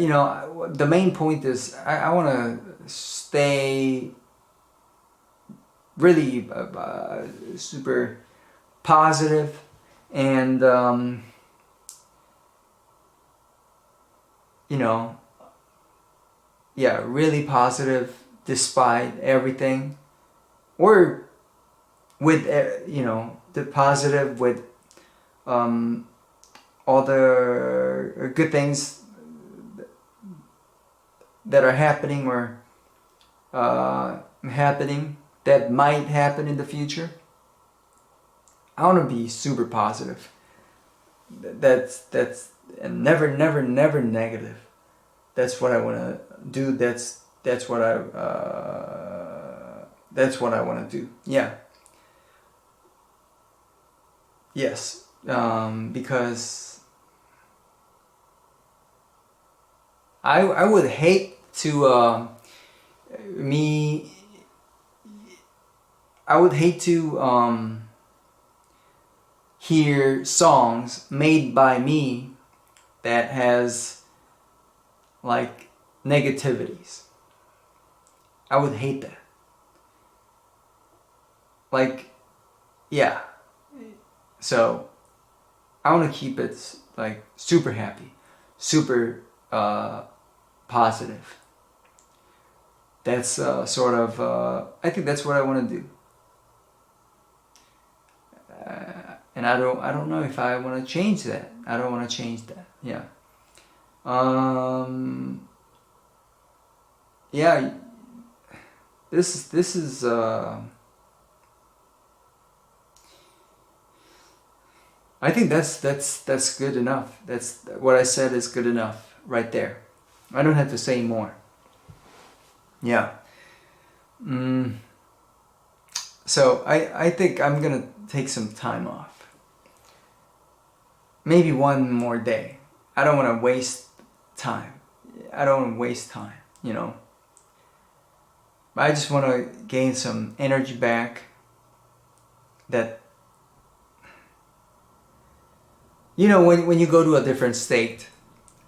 the main point is I want to stay really super positive and really positive despite everything, or with the positive with all the good things that are happening or happening that might happen in the future. I want to be super positive. That's and never negative. That's what I want to do. That's what I want to do. Yeah. Yes. Because I would hate to hear songs made by me that has like negativities. I would hate that. Like, yeah. So I want to keep it like super happy, super positive. That's sort of I think that's what I want to do. And I don't know if I want to change that. I don't want to change that. Yeah. Yeah. This is I think that's good enough. That's what I said is good enough right there. I don't have to say more. Yeah. So I think I'm gonna take some time off. Maybe one more day. I don't want to waste time. I don't want to waste time, I just want to gain some energy back that, when you go to a different state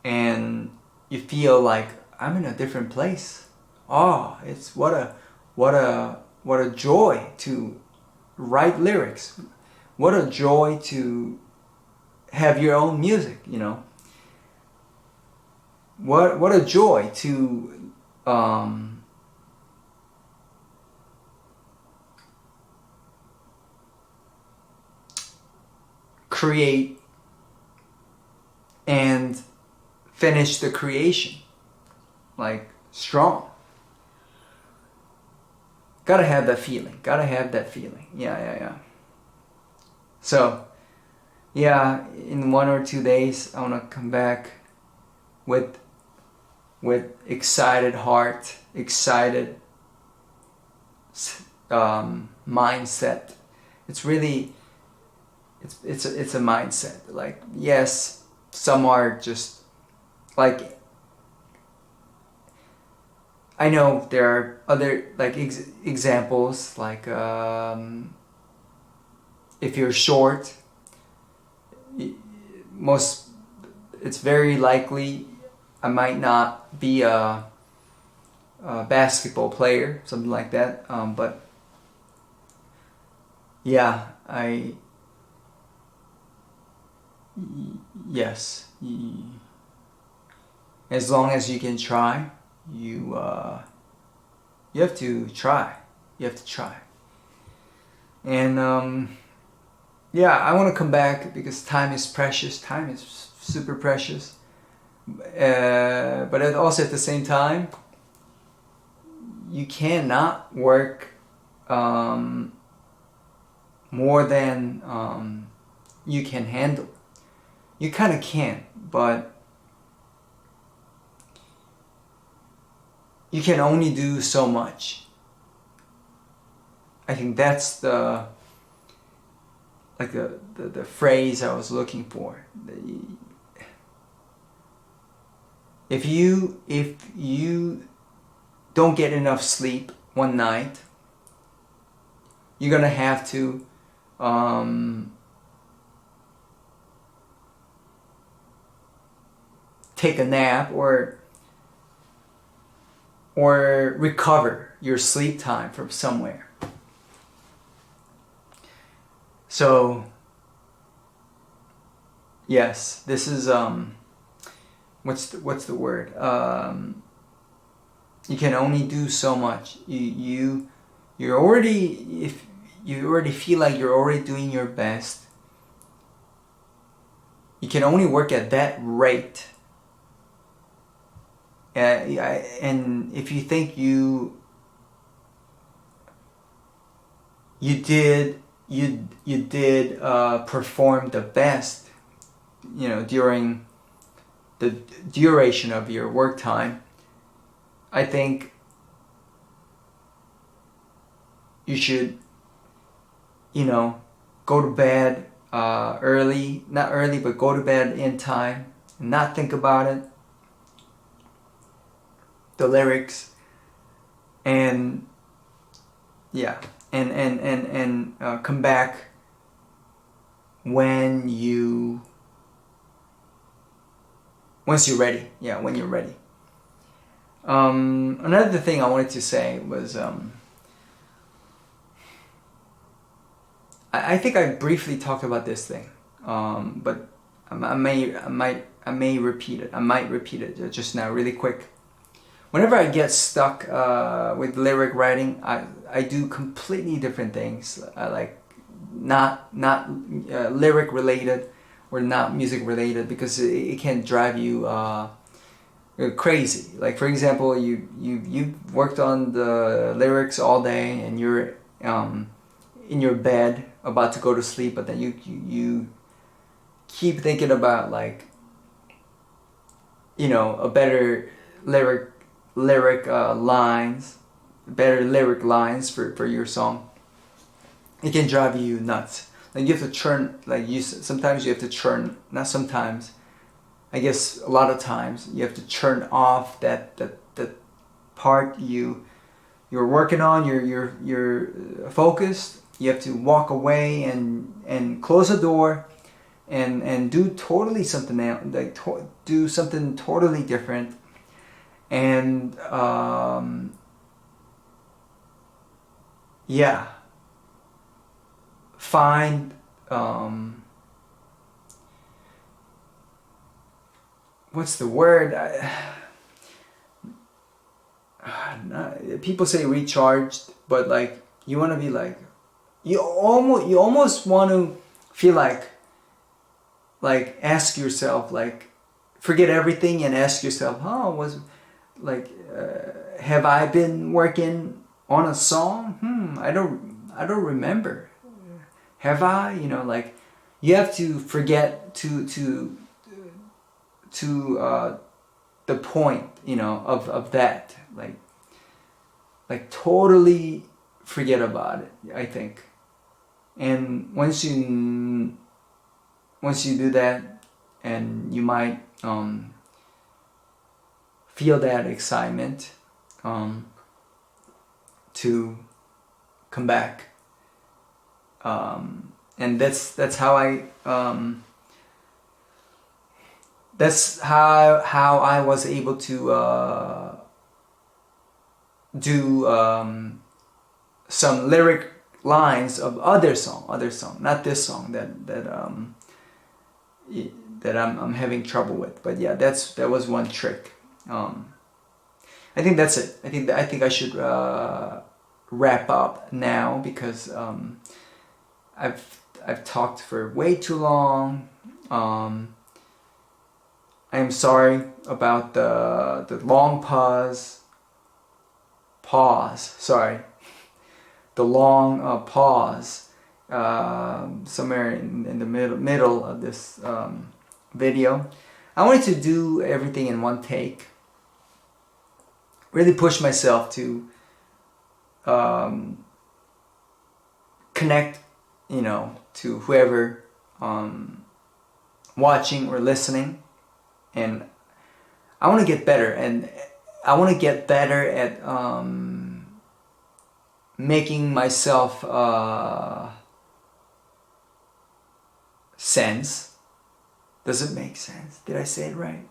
and you feel like I'm in a different place. Oh, it's what a joy to write lyrics. What a joy to have your own music, What a joy to create and finish the creation like strong. Gotta have that feeling. Yeah. So yeah, in 1 or 2 days I want to come back with excited heart, excited mindset. It's really it's a mindset. Like, yes, some are just like, I know there are other like examples like if you're short, it's very likely I might not be a basketball player, something like that. But yeah, yes, as long as you can try, you have to try. You have to try. And yeah, I want to come back because time is precious. Time is super precious. But also at the same time, you cannot work more than you can handle. You kind of can, but you can only do so much. I think that's the phrase I was looking for. If you don't get enough sleep one night, you're gonna have to take a nap or recover your sleep time from somewhere. So yes, this is what's the word? You can only do so much. You're already, if you already feel like you're already doing your best, you can only work at that rate. And if you think you did perform the best, during the duration of your work time, I think you should, go to bed early, not early, but go to bed in time, and not think about it, the lyrics, and yeah, and come back once you're ready. Yeah, when you're ready. Another thing I wanted to say was I think I briefly talked about this thing, but I may repeat it. I might repeat it just now, really quick. Whenever I get stuck with lyric writing, I do completely different things. I like not lyric related or not music related, because it can drive you crazy. Like, for example, you worked on the lyrics all day and you're in your bed about to go to sleep, but then you keep thinking about, like, a better lyric lines, better lyric lines for your song. It can drive you nuts. Like, you have to churn, like, sometimes you have to churn, not sometimes, I guess a lot of times you have to churn off that part you're working on, you're focused. You have to walk away and close the door and do totally something else, like do something totally different, and yeah, find what's the word? People say recharged, but like, you want to be like, you almost want to feel like ask yourself, like, forget everything and ask yourself, have I been working on a song? I don't remember. Have I? Like, you have to forget to the point, of that, like totally forget about it, I think. And once you do that, and you might feel that excitement to come back, and that's how I that's how I was able to do some lyric lines of other song, not this song that I'm having trouble with. But yeah, that was one trick. I think that's it. I think I should wrap up now, because I've talked for way too long. I'm sorry about the long pause. Sorry, the long pause somewhere in the middle of this video. I wanted to do everything in one take. Really push myself to connect, to whoever watching or listening. And I want to get better, and I want to get better at making myself sense. Does it make sense? Did I say it right?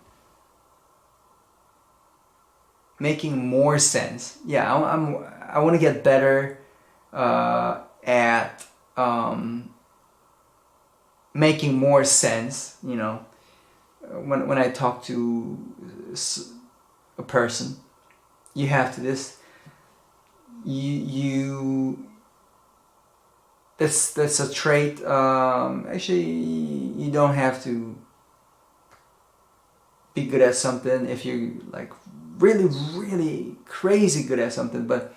Making more sense. Yeah, I want to get better at making more sense. When I talk to a person, you have to that's a trait. Actually, you don't have to be good at something if you're like really crazy good at something, but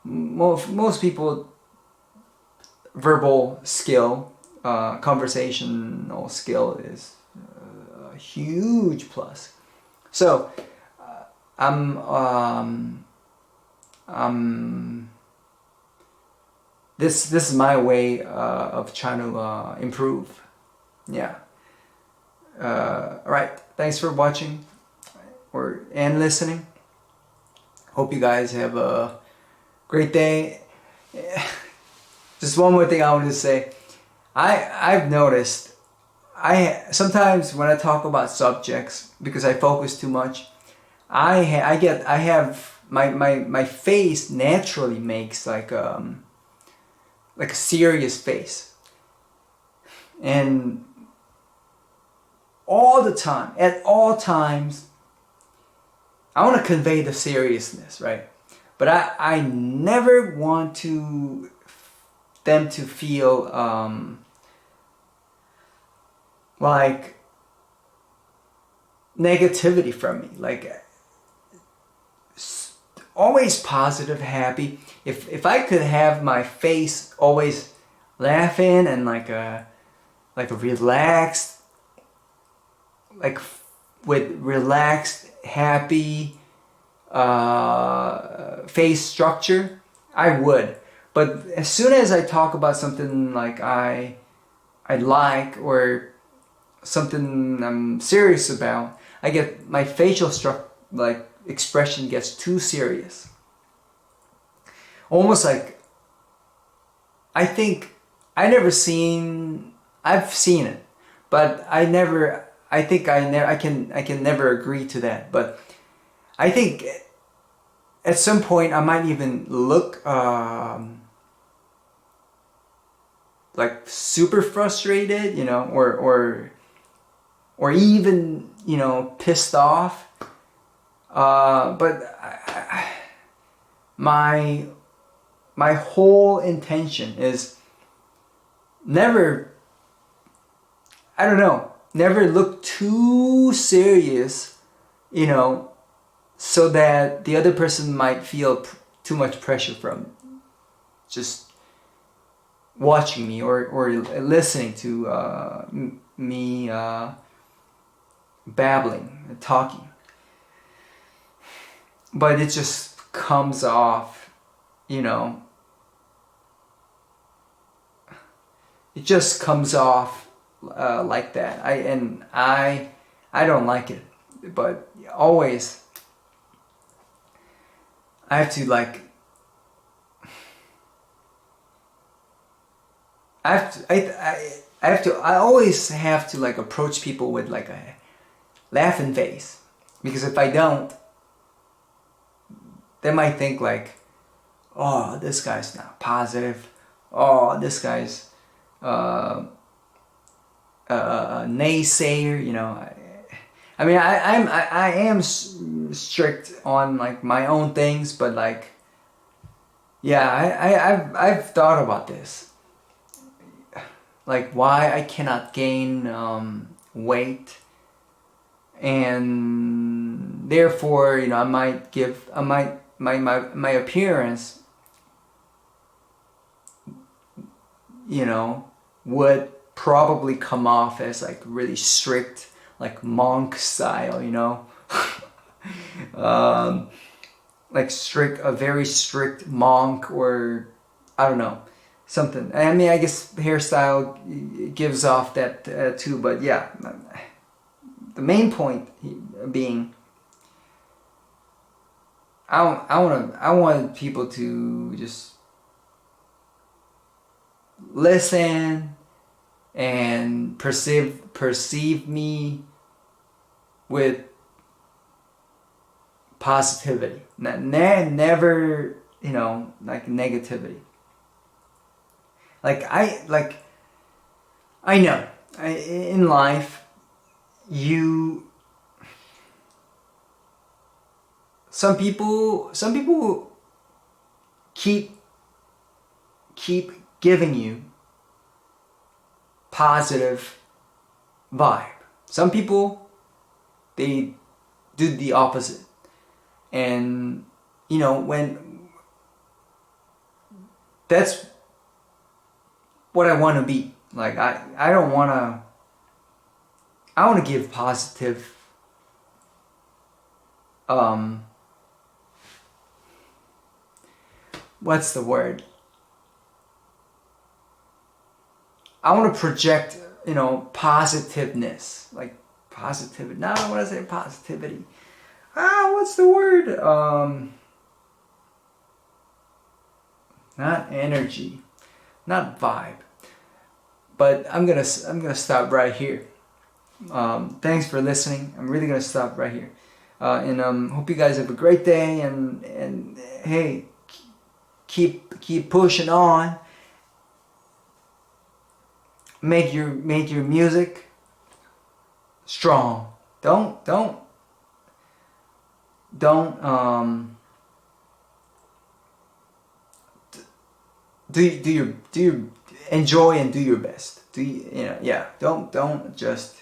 most people, verbal skill, conversational skill is a huge plus. So this is my way of trying to improve. Yeah. All right. Thanks for watching and listening. Hope you guys have a great day. Just one more thing I wanted to say. I've noticed sometimes when I talk about subjects, because I focus too much, I have my face naturally makes like a serious face, and all the time, at all times, I want to convey the seriousness, right? But I never want them to feel like negativity from me. Like always positive, happy. If I could have my face always laughing and like a relaxed, like with relaxed, happy face structure, I would. But as soon as I talk about something like I like, or something I'm serious about, I get my facial expression gets too serious. Almost like, I think I've seen it, but I can never agree to that. But I think at some point I might even look like super frustrated, or even, pissed off. But my whole intention is never look too serious, so that the other person might feel too much pressure from just watching me or listening to me babbling and talking. But it just comes off, it just comes off like that. I don't like it, but always I have to I always have to approach people with laughing face. Because if I don't, they might think like, oh, this guy's not positive. Oh, this guy's a naysayer. You know, I mean, I am strict on like my own things, but like, yeah, I've thought about this, like why I cannot gain weight, and therefore, you know, my appearance, you know, would probably come off as like really strict, like monk style, you know. Like a very strict monk, or I don't know, something. I mean, I guess hairstyle gives off that too, but yeah, the main point being, I want people to just listen and perceive me with positivity, never, you know, like negativity. Like I know in life, some people keep giving you positive vibe. Some people, they do the opposite. And you know, when that's what I want to be. Like I don't want to, I want to give positive what's the word? I want to project, you know, positiveness, like positivity. Now I want to say positivity. What's the word? Not energy, not vibe. But I'm gonna stop right here. Thanks for listening. I'm really gonna stop right here, and hope you guys have a great day. And hey, keep pushing on. Make your music strong. Don't do your enjoy and do your best. You know, yeah, don't just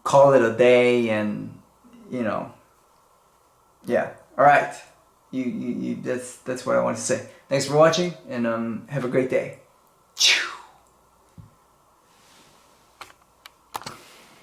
call it a day, and you know, yeah, all right, you that's what I want to say. Thanks for watching, and have a great day.